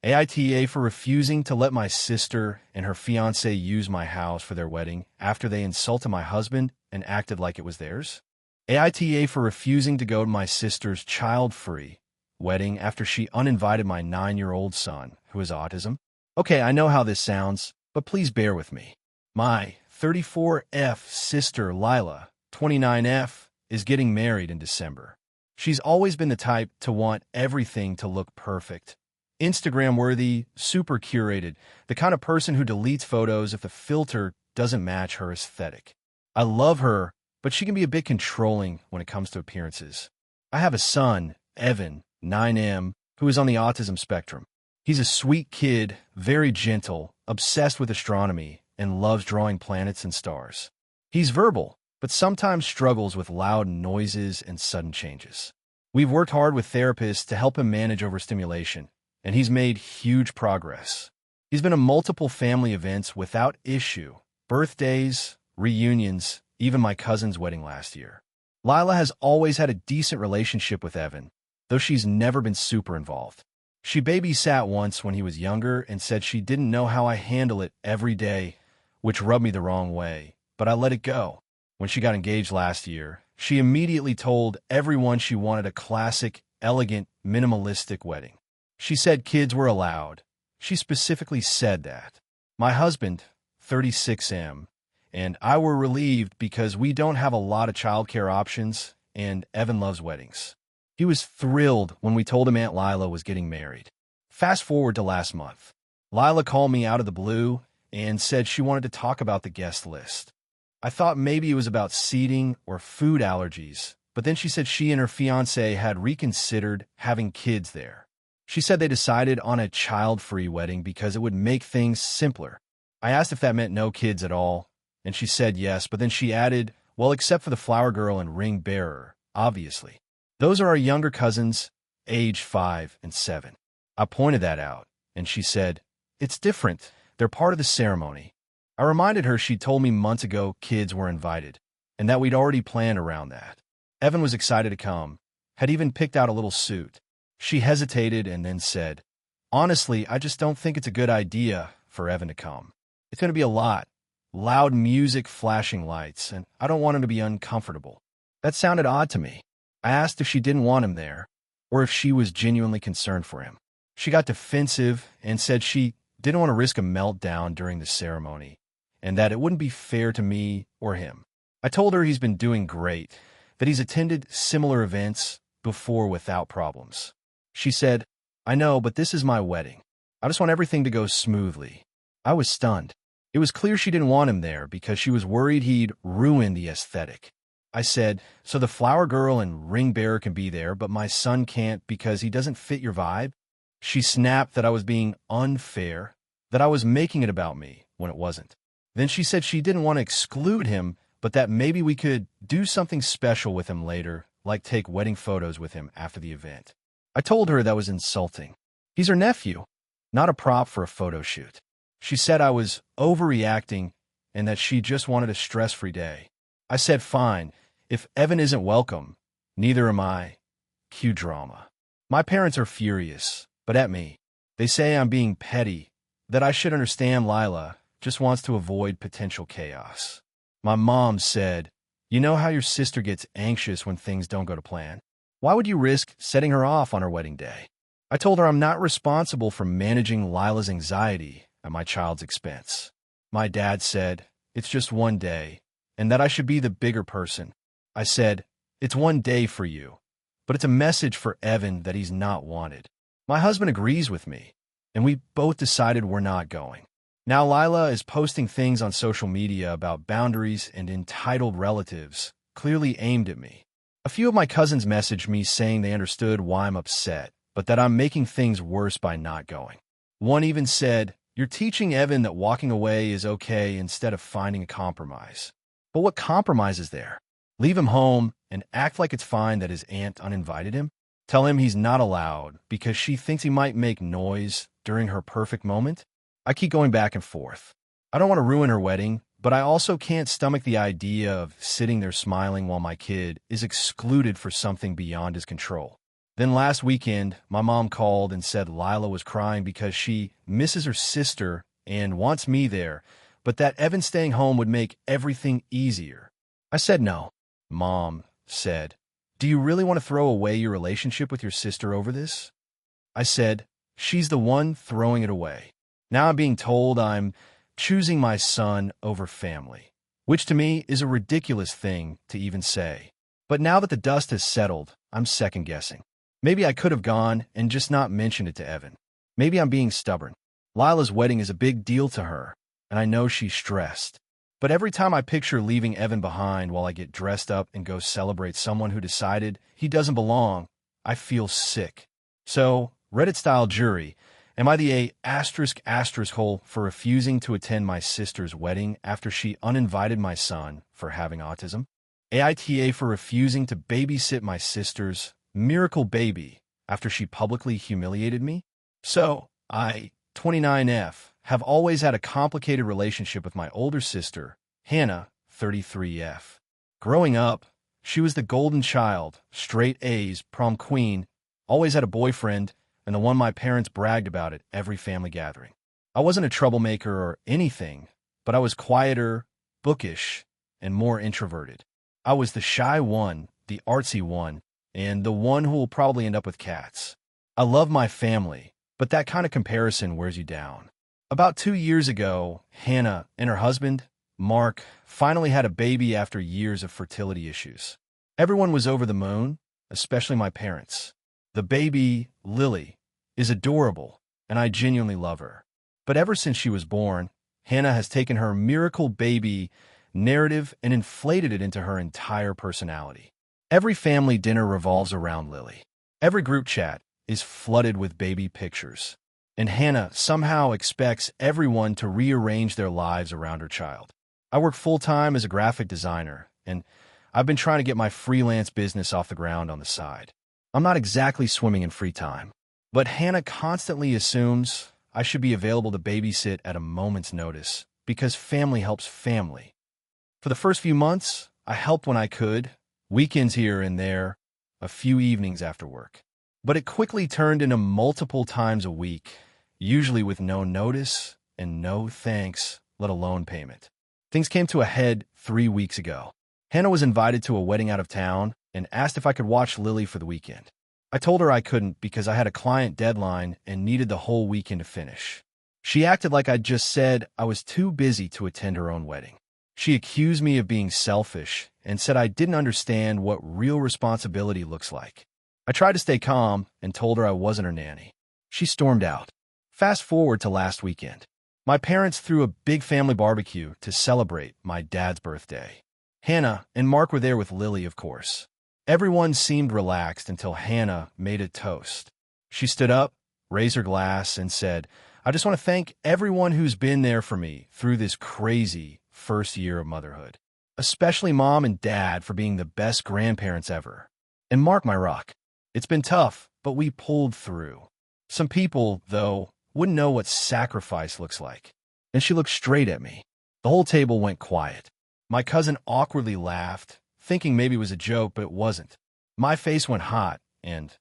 AITA for refusing to let my sister and her fiancé use my house for their wedding after they insulted my husband and acted like it was theirs. AITA for refusing to go to my sister's child-free wedding after she uninvited my 9-year-old son, who has autism. Okay, I know how this sounds, but please bear with me. My 34F sister, Lila, 29F, is getting married in December. She's always been the type to want everything to look perfect. Instagram-worthy, super curated, the kind of person who deletes photos if the filter doesn't match her aesthetic. I love her, but she can be a bit controlling when it comes to appearances. I have a son, Evan, 9M, who is on the autism spectrum. He's a sweet kid, very gentle, obsessed with astronomy, and loves drawing planets and stars. He's verbal, but sometimes struggles with loud noises and sudden changes. We've worked hard with therapists to help him manage overstimulation, and he's made huge progress. He's been to multiple family events without issue, birthdays, reunions, even my cousin's wedding last year. Lila has always had a decent relationship with Evan, though she's never been super involved. She babysat once when he was younger and said she didn't know how I handle it every day, which rubbed me the wrong way, but but I let it go. When she got engaged last year, she immediately told everyone she wanted a classic, elegant, minimalistic wedding. She said kids were allowed. She specifically said that. My husband, 36M, and I were relieved because we don't have a lot of childcare options, and Evan loves weddings. He was thrilled when we told him Aunt Lila was getting married. Fast forward to last month. Lila called me out of the blue and said she wanted to talk about the guest list. I thought maybe it was about seating or food allergies, but then she said she and her fiancé had reconsidered having kids there. She said they decided on a child-free wedding because it would make things simpler. I asked if that meant no kids at all, and she said yes, but then she added, well, except for the flower girl and ring bearer, obviously. Those are our younger cousins, age 5 and 7. I pointed that out, and she said, it's different. They're part of the ceremony. I reminded her she'd told me months ago kids were invited, and that we'd already planned around that. Evan was excited to come, had even picked out a little suit. She hesitated and then said, honestly, I just don't think it's a good idea for Evan to come. It's going to be a lot. Loud music, flashing lights, and I don't want him to be uncomfortable. That sounded odd to me. I asked if she didn't want him there, or if she was genuinely concerned for him. She got defensive and said she didn't want to risk a meltdown during the ceremony, and that it wouldn't be fair to me or him. I told her he's been doing great, that he's attended similar events before without problems. She said, I know, but this is my wedding. I just want everything to go smoothly. I was stunned. It was clear she didn't want him there because she was worried he'd ruin the aesthetic. I said, so the flower girl and ring bearer can be there, but my son can't because he doesn't fit your vibe? She snapped that I was being unfair, that I was making it about me when it wasn't. Then she said she didn't want to exclude him, but that maybe we could do something special with him later, like take wedding photos with him after the event. I told her that was insulting. He's her nephew, not a prop for a photo shoot. She said I was overreacting and that she just wanted a stress-free day. I said, fine, if Evan isn't welcome, neither am I. Cue drama. My parents are furious, but at me. They say I'm being petty, that I should understand Lila just wants to avoid potential chaos. My mom said, you know how your sister gets anxious when things don't go to plan? Why would you risk setting her off on her wedding day? I told her I'm not responsible for managing Lila's anxiety at my child's expense. My dad said, it's just one day, and that I should be the bigger person. I said, it's one day for you, but it's a message for Evan that he's not wanted. My husband agrees with me, and we both decided we're not going. Now Lila is posting things on social media about boundaries and entitled relatives, clearly aimed at me. A few of my cousins messaged me saying they understood why I'm upset, but that I'm making things worse by not going. One even said, you're teaching Evan that walking away is okay instead of finding a compromise. But what compromise is there? Leave him home and act like it's fine that his aunt uninvited him? Tell him he's not allowed because she thinks he might make noise during her perfect moment? I keep going back and forth. I don't want to ruin her wedding, but I also can't stomach the idea of sitting there smiling while my kid is excluded for something beyond his control. Then last weekend, my mom called and said Lila was crying because she misses her sister and wants me there, but that Evan staying home would make everything easier. I said no. Mom said, do you really want to throw away your relationship with your sister over this? I said, she's the one throwing it away. Now I'm being told I'm choosing my son over family, which to me is a ridiculous thing to even say. But now that the dust has settled, I'm second-guessing. Maybe I could have gone and just not mentioned it to Evan. Maybe I'm being stubborn. Lila's wedding is a big deal to her, and I know she's stressed. But every time I picture leaving Evan behind while I get dressed up and go celebrate someone who decided he doesn't belong, I feel sick. So, Reddit-style jury, am I the A** hole for refusing to attend my sister's wedding after she uninvited my son for having autism? AITA for refusing to babysit my sister's miracle baby after she publicly humiliated me? So, I, 29F, have always had a complicated relationship with my older sister, Hannah, 33F. Growing up, she was the golden child, straight A's, prom queen, always had a boyfriend, and the one my parents bragged about at every family gathering. I wasn't a troublemaker or anything, but I was quieter, bookish, and more introverted. I was the shy one, the artsy one, and the one who will probably end up with cats. I love my family, but that kind of comparison wears you down. About 2 years ago, Hannah and her husband, Mark, finally had a baby after years of fertility issues. Everyone was over the moon, especially my parents. The baby, Lily, is adorable, and I genuinely love her. But ever since she was born, Hannah has taken her miracle baby narrative and inflated it into her entire personality. Every family dinner revolves around Lily. Every group chat is flooded with baby pictures. And Hannah somehow expects everyone to rearrange their lives around her child. I work full-time as a graphic designer, and I've been trying to get my freelance business off the ground on the side. I'm not exactly swimming in free time, but Hannah constantly assumes I should be available to babysit at a moment's notice because family helps family. For the first few months, I helped when I could, weekends here and there, a few evenings after work. But it quickly turned into multiple times a week, usually with no notice and no thanks, let alone payment. Things came to a head 3 weeks ago. Hannah was invited to a wedding out of town and asked if I could watch Lily for the weekend. I told her I couldn't because I had a client deadline and needed the whole weekend to finish. She acted like I'd just said I was too busy to attend her own wedding. She accused me of being selfish and said I didn't understand what real responsibility looks like. I tried to stay calm and told her I wasn't her nanny. She stormed out. Fast forward to last weekend. My parents threw a big family barbecue to celebrate my dad's birthday. Hannah and Mark were there with Lily, of course. Everyone seemed relaxed until Hannah made a toast. She stood up, raised her glass, and said, "I just want to thank everyone who's been there for me through this crazy first year of motherhood. Especially Mom and Dad for being the best grandparents ever. And Mark, my rock. It's been tough, but we pulled through. Some people, though, wouldn't know what sacrifice looks like." And she looked straight at me. The whole table went quiet. My cousin awkwardly laughed, thinking maybe it was a joke, but it wasn't. My face went hot, and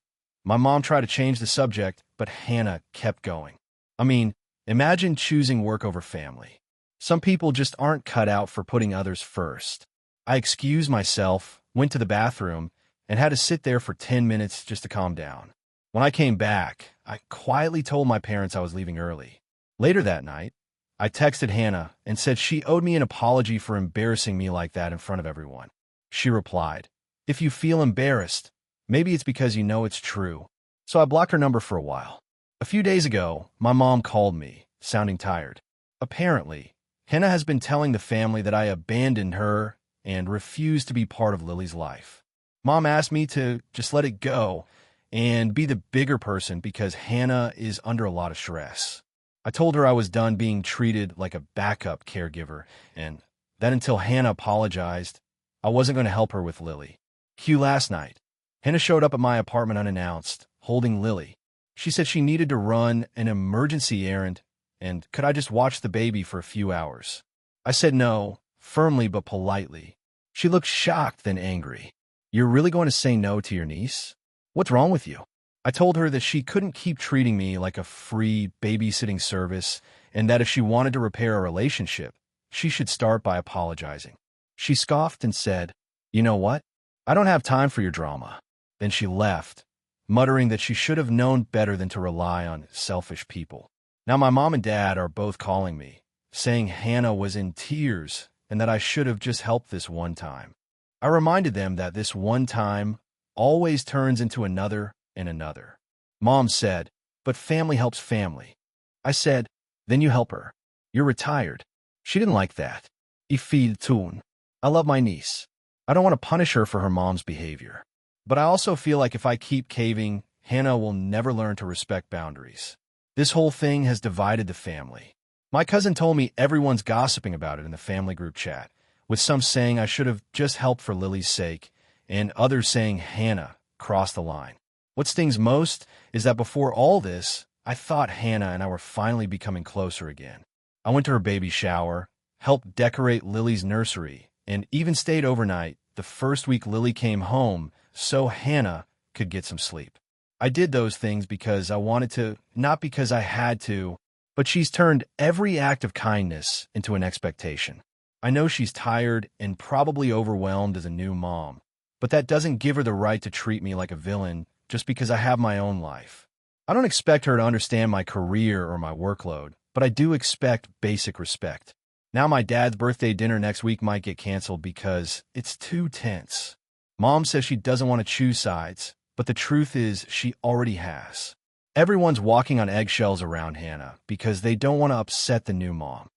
my mom tried to change the subject, but Hannah kept going. I mean, imagine choosing work over family. Some people just aren't cut out for putting others first. I excused myself, went to the bathroom, and had to sit there for 10 minutes just to calm down. When I came back, I quietly told my parents I was leaving early. Later that night, I texted Hannah and said she owed me an apology for embarrassing me like that in front of everyone. She replied, "If you feel embarrassed, maybe it's because you know it's true." So I blocked her number for a while. A few days ago, my mom called me, sounding tired. Apparently, Hannah has been telling the family that I abandoned her and refused to be part of Lily's life. Mom asked me to just let it go and be the bigger person because Hannah is under a lot of stress. I told her I was done being treated like a backup caregiver and that until Hannah apologized, I wasn't going to help her with Lily. Cue last night. Hannah showed up at my apartment unannounced, holding Lily. She said she needed to run an emergency errand and could I just watch the baby for a few hours? I said no, firmly but politely. She looked shocked, then angry. "You're really going to say no to your niece? What's wrong with you?" I told her that she couldn't keep treating me like a free babysitting service and that if she wanted to repair a relationship, she should start by apologizing. She scoffed and said, "You know what? I don't have time for your drama." Then she left, muttering that she should have known better than to rely on selfish people. Now my mom and dad are both calling me, saying Hannah was in tears and that I should have just helped this one time. I reminded them that this one time always turns into another and another. Mom said, "But family helps family." I said, "Then you help her. You're retired." She didn't like that. I feel tun. I love my niece. I don't want to punish her for her mom's behavior. But I also feel like if I keep caving, Hannah will never learn to respect boundaries. This whole thing has divided the family. My cousin told me everyone's gossiping about it in the family group chat, with some saying I should have just helped for Lily's sake, and others saying Hannah crossed the line. What stings most is that before all this, I thought Hannah and I were finally becoming closer again. I went to her baby shower, helped decorate Lily's nursery, and even stayed overnight the first week Lily came home so Hannah could get some sleep. I did those things because I wanted to, not because I had to, but she's turned every act of kindness into an expectation. I know she's tired and probably overwhelmed as a new mom, but that doesn't give her the right to treat me like a villain just because I have my own life. I don't expect her to understand my career or my workload, but I do expect basic respect. Now my dad's birthday dinner next week might get canceled because it's too tense. Mom says she doesn't want to choose sides, but the truth is she already has. Everyone's walking on eggshells around Hannah because they don't want to upset the new mom.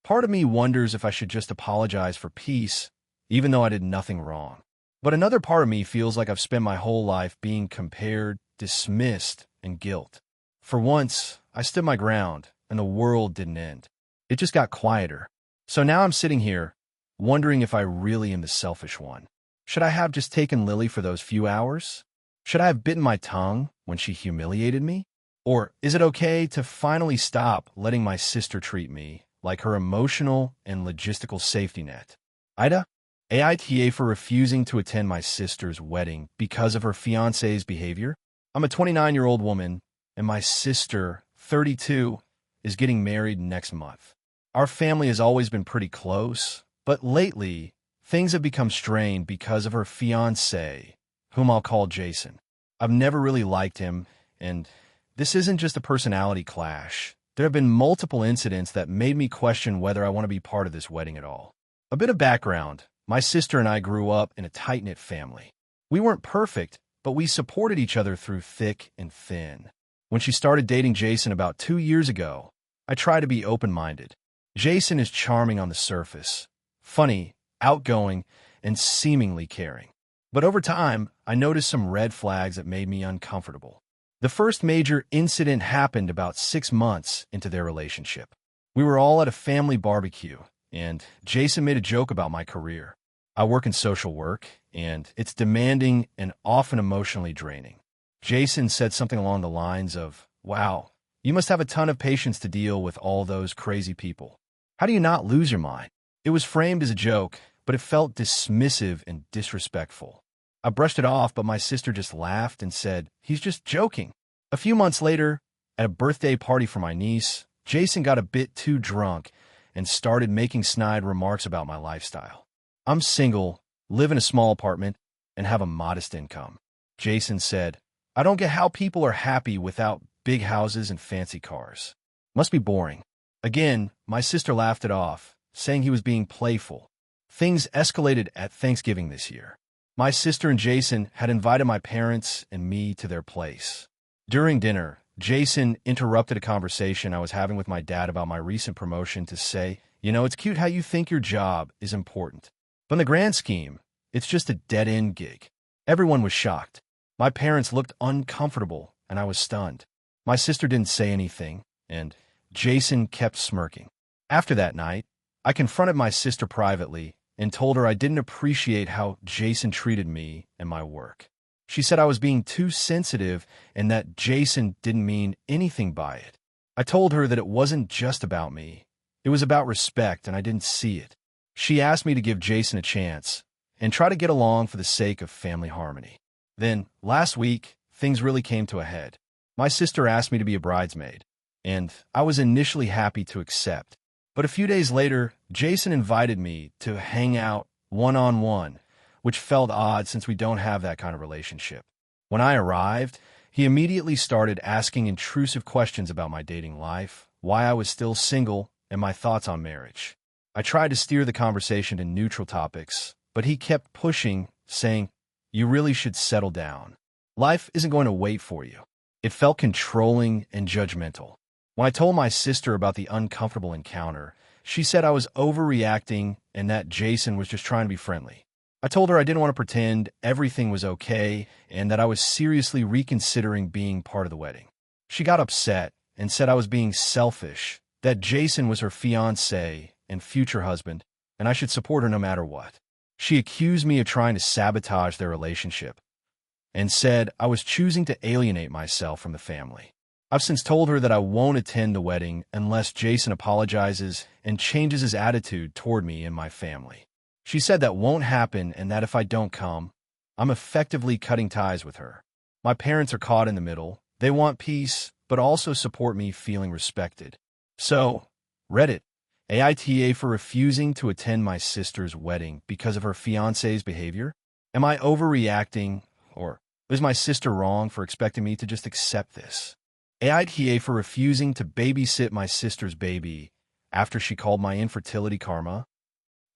Part of me wonders if I should just apologize for peace, even though I did nothing wrong. But another part of me feels like I've spent my whole life being compared, dismissed, and guilt. For once, I stood my ground, and the world didn't end. It just got quieter. So now I'm sitting here, wondering if I really am the selfish one. Should I have just taken Lily for those few hours? Should I have bitten my tongue when she humiliated me? Or is it okay to finally stop letting my sister treat me like her emotional and logistical safety net? AITA? AITA for refusing to attend my sister's wedding because of her fiancé's behavior? I'm a 29-year-old woman, and my sister, 32, is getting married next month. Our family has always been pretty close, but lately, things have become strained because of her fiancé, whom I'll call Jason. I've never really liked him, and this isn't just a personality clash. There have been multiple incidents that made me question whether I want to be part of this wedding at all. A bit of background. My sister and I grew up in a tight-knit family. We weren't perfect, but we supported each other through thick and thin. When she started dating Jason about 2 years ago, I tried to be open-minded. Jason is charming on the surface, funny, outgoing, and seemingly caring. But over time, I noticed some red flags that made me uncomfortable. The first major incident happened about 6 months into their relationship. We were all at a family barbecue, and Jason made a joke about my career. I work in social work, and it's demanding and often emotionally draining. Jason said something along the lines of, "Wow, you must have a ton of patience to deal with all those crazy people. How do you not lose your mind?" It was framed as a joke, but it felt dismissive and disrespectful. I brushed it off, but my sister just laughed and said, "He's just joking." A few months later, at a birthday party for my niece, Jason got a bit too drunk and started making snide remarks about my lifestyle. I'm single, live in a small apartment, and have a modest income. Jason said, "I don't get how people are happy without big houses and fancy cars. Must be boring." Again, my sister laughed it off, saying he was being playful. Things escalated at Thanksgiving this year. My sister and Jason had invited my parents and me to their place. During dinner, Jason interrupted a conversation I was having with my dad about my recent promotion to say, "It's cute how you think your job is important. But in the grand scheme, it's just a dead-end gig." Everyone was shocked. My parents looked uncomfortable, and I was stunned. My sister didn't say anything, and Jason kept smirking. After that night, I confronted my sister privately and told her I didn't appreciate how Jason treated me and my work. She said I was being too sensitive and that Jason didn't mean anything by it. I told her that it wasn't just about me. It was about respect, and I didn't see it. She asked me to give Jason a chance and try to get along for the sake of family harmony. Then, last week, things really came to a head. My sister asked me to be a bridesmaid, and I was initially happy to accept. But a few days later, Jason invited me to hang out one-on-one, which felt odd since we don't have that kind of relationship. When I arrived, he immediately started asking intrusive questions about my dating life, why I was still single, and my thoughts on marriage. I tried to steer the conversation to neutral topics, but he kept pushing, saying, "You really should settle down. Life isn't going to wait for you." It felt controlling and judgmental. When I told my sister about the uncomfortable encounter, she said I was overreacting and that Jason was just trying to be friendly. I told her I didn't want to pretend everything was okay and that I was seriously reconsidering being part of the wedding. She got upset and said I was being selfish, that Jason was her fiancé and future husband, and I should support her no matter what. She accused me of trying to sabotage their relationship and said I was choosing to alienate myself from the family. I've since told her that I won't attend the wedding unless Jason apologizes and changes his attitude toward me and my family. She said that won't happen and that if I don't come, I'm effectively cutting ties with her. My parents are caught in the middle. They want peace, but also support me feeling respected. So, Reddit, AITA for refusing to attend my sister's wedding because of her fiancé's behavior? Am I overreacting, or is my sister wrong for expecting me to just accept this? AITA for refusing to babysit my sister's baby after she called my infertility karma?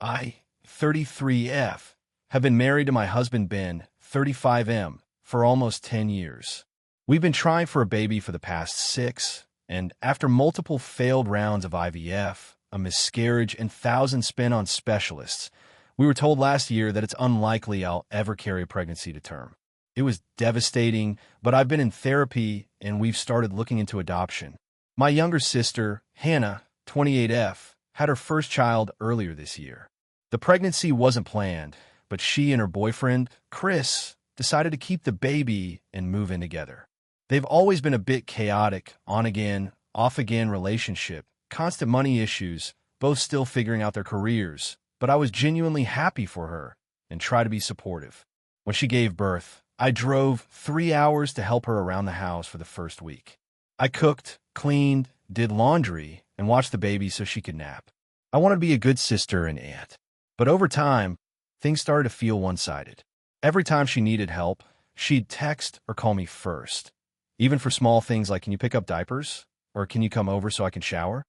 I, 33F, have been married to my husband Ben, 35M, for almost 10 years. We've been trying for a baby for the past 6, and after multiple failed rounds of IVF, a miscarriage, and thousands spent on specialists, we were told last year that it's unlikely I'll ever carry a pregnancy to term. It was devastating, but I've been in therapy and we've started looking into adoption. My younger sister, Hannah, 28F, had her first child earlier this year. The pregnancy wasn't planned, but she and her boyfriend, Chris, decided to keep the baby and move in together. They've always been a bit chaotic, on-again, off-again relationship, constant money issues, both still figuring out their careers, but I was genuinely happy for her and tried to be supportive. When she gave birth, I drove 3 hours to help her around the house for the first week. I cooked, cleaned, did laundry, and watched the baby so she could nap. I wanted to be a good sister and aunt. But over time, things started to feel one-sided. Every time she needed help, she'd text or call me first. Even for small things like, can you pick up diapers? Or can you come over so I can shower?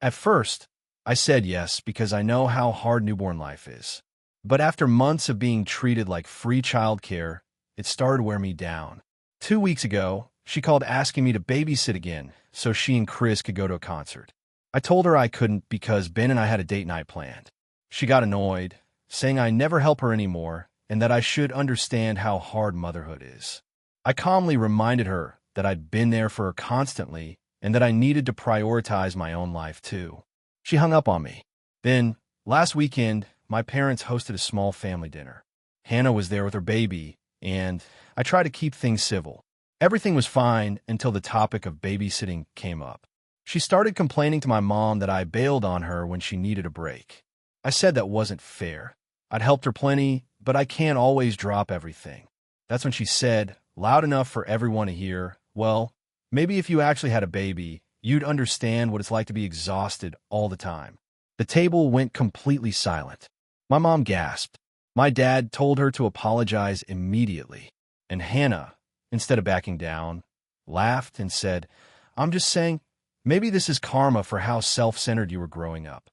At first, I said yes because I know how hard newborn life is. But after months of being treated like free childcare, it started to wear me down. 2 weeks ago, she called asking me to babysit again so she and Chris could go to a concert. I told her I couldn't because Ben and I had a date night planned. She got annoyed, saying I never help her anymore and that I should understand how hard motherhood is. I calmly reminded her that I'd been there for her constantly and that I needed to prioritize my own life too. She hung up on me. Then, last weekend, my parents hosted a small family dinner. Hannah was there with her baby, and I tried to keep things civil. Everything was fine until the topic of babysitting came up. She started complaining to my mom that I bailed on her when she needed a break. I said that wasn't fair. I'd helped her plenty, but I can't always drop everything. That's when she said, loud enough for everyone to hear, well, maybe if you actually had a baby, you'd understand what it's like to be exhausted all the time. The table went completely silent. My mom gasped. My dad told her to apologize immediately. And Hannah, instead of backing down, laughed and said, I'm just saying, maybe this is karma for how self-centered you were growing up.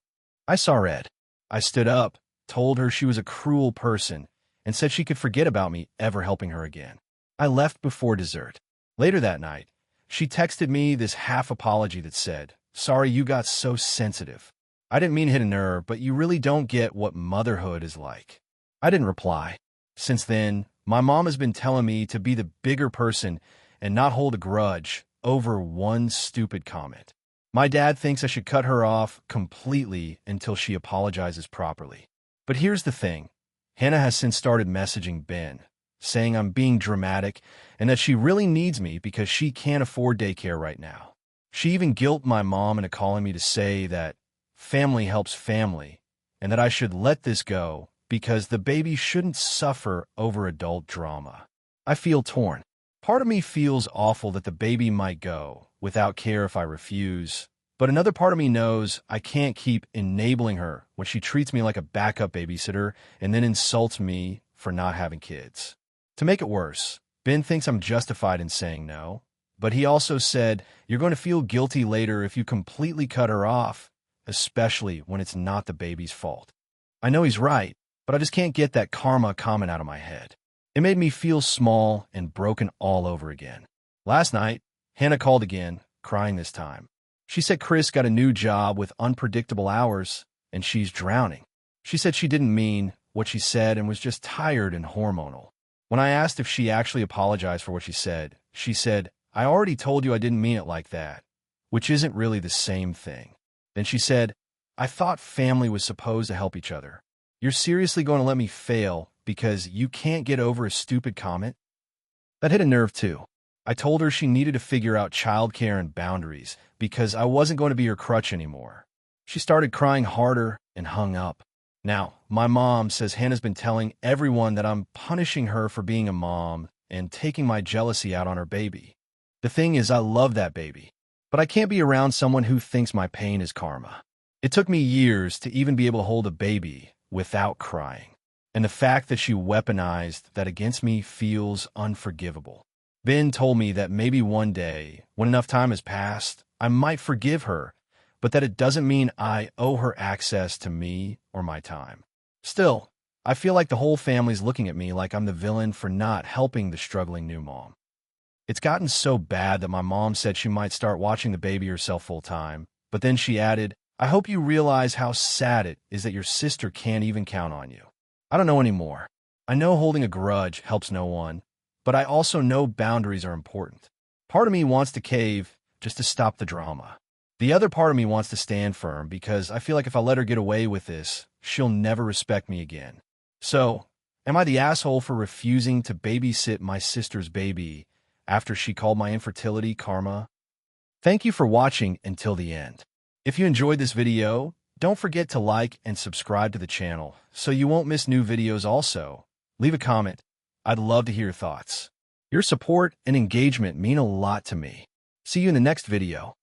I saw red. I stood up, told her she was a cruel person, and said she could forget about me ever helping her again. I left before dessert. Later that night, she texted me this half apology that said, sorry you got so sensitive. I didn't mean to hit a nerve, but you really don't get what motherhood is like. I didn't reply. Since then, my mom has been telling me to be the bigger person and not hold a grudge over one stupid comment. My dad thinks I should cut her off completely until she apologizes properly. But here's the thing. Hannah has since started messaging Ben, saying I'm being dramatic and that she really needs me because she can't afford daycare right now. She even guilted my mom into calling me to say that family helps family and that I should let this go because the baby shouldn't suffer over adult drama. I feel torn. Part of me feels awful that the baby might go without care if I refuse, but another part of me knows I can't keep enabling her when she treats me like a backup babysitter and then insults me for not having kids. To make it worse, Ben thinks I'm justified in saying no, but he also said, you're going to feel guilty later if you completely cut her off, especially when it's not the baby's fault. I know he's right, but I just can't get that karma comment out of my head. It made me feel small and broken all over again. Last night, Hannah called again, crying this time. She said Chris got a new job with unpredictable hours, and she's drowning. She said she didn't mean what she said and was just tired and hormonal. When I asked if she actually apologized for what she said, I already told you I didn't mean it like that, which isn't really the same thing. Then she said, I thought family was supposed to help each other. You're seriously going to let me fail because you can't get over a stupid comment? That hit a nerve too. I told her she needed to figure out childcare and boundaries because I wasn't going to be her crutch anymore. She started crying harder and hung up. Now, my mom says Hannah's been telling everyone that I'm punishing her for being a mom and taking my jealousy out on her baby. The thing is, I love that baby, but I can't be around someone who thinks my pain is karma. It took me years to even be able to hold a baby without crying. And the fact that she weaponized that against me feels unforgivable. Ben told me that maybe one day, when enough time has passed, I might forgive her, but that it doesn't mean I owe her access to me or my time. Still, I feel like the whole family's looking at me like I'm the villain for not helping the struggling new mom. It's gotten so bad that my mom said she might start watching the baby herself full time, but then she added, "I hope you realize how sad it is that your sister can't even count on you." I don't know anymore. I know holding a grudge helps no one, but I also know boundaries are important. Part of me wants to cave just to stop the drama. The other part of me wants to stand firm because I feel like if I let her get away with this, she'll never respect me again. So, am I the asshole for refusing to babysit my sister's baby after she called my infertility karma? Thank you for watching until the end. If you enjoyed this video, don't forget to like and subscribe to the channel so you won't miss new videos also. Leave a comment. I'd love to hear your thoughts. Your support and engagement mean a lot to me. See you in the next video.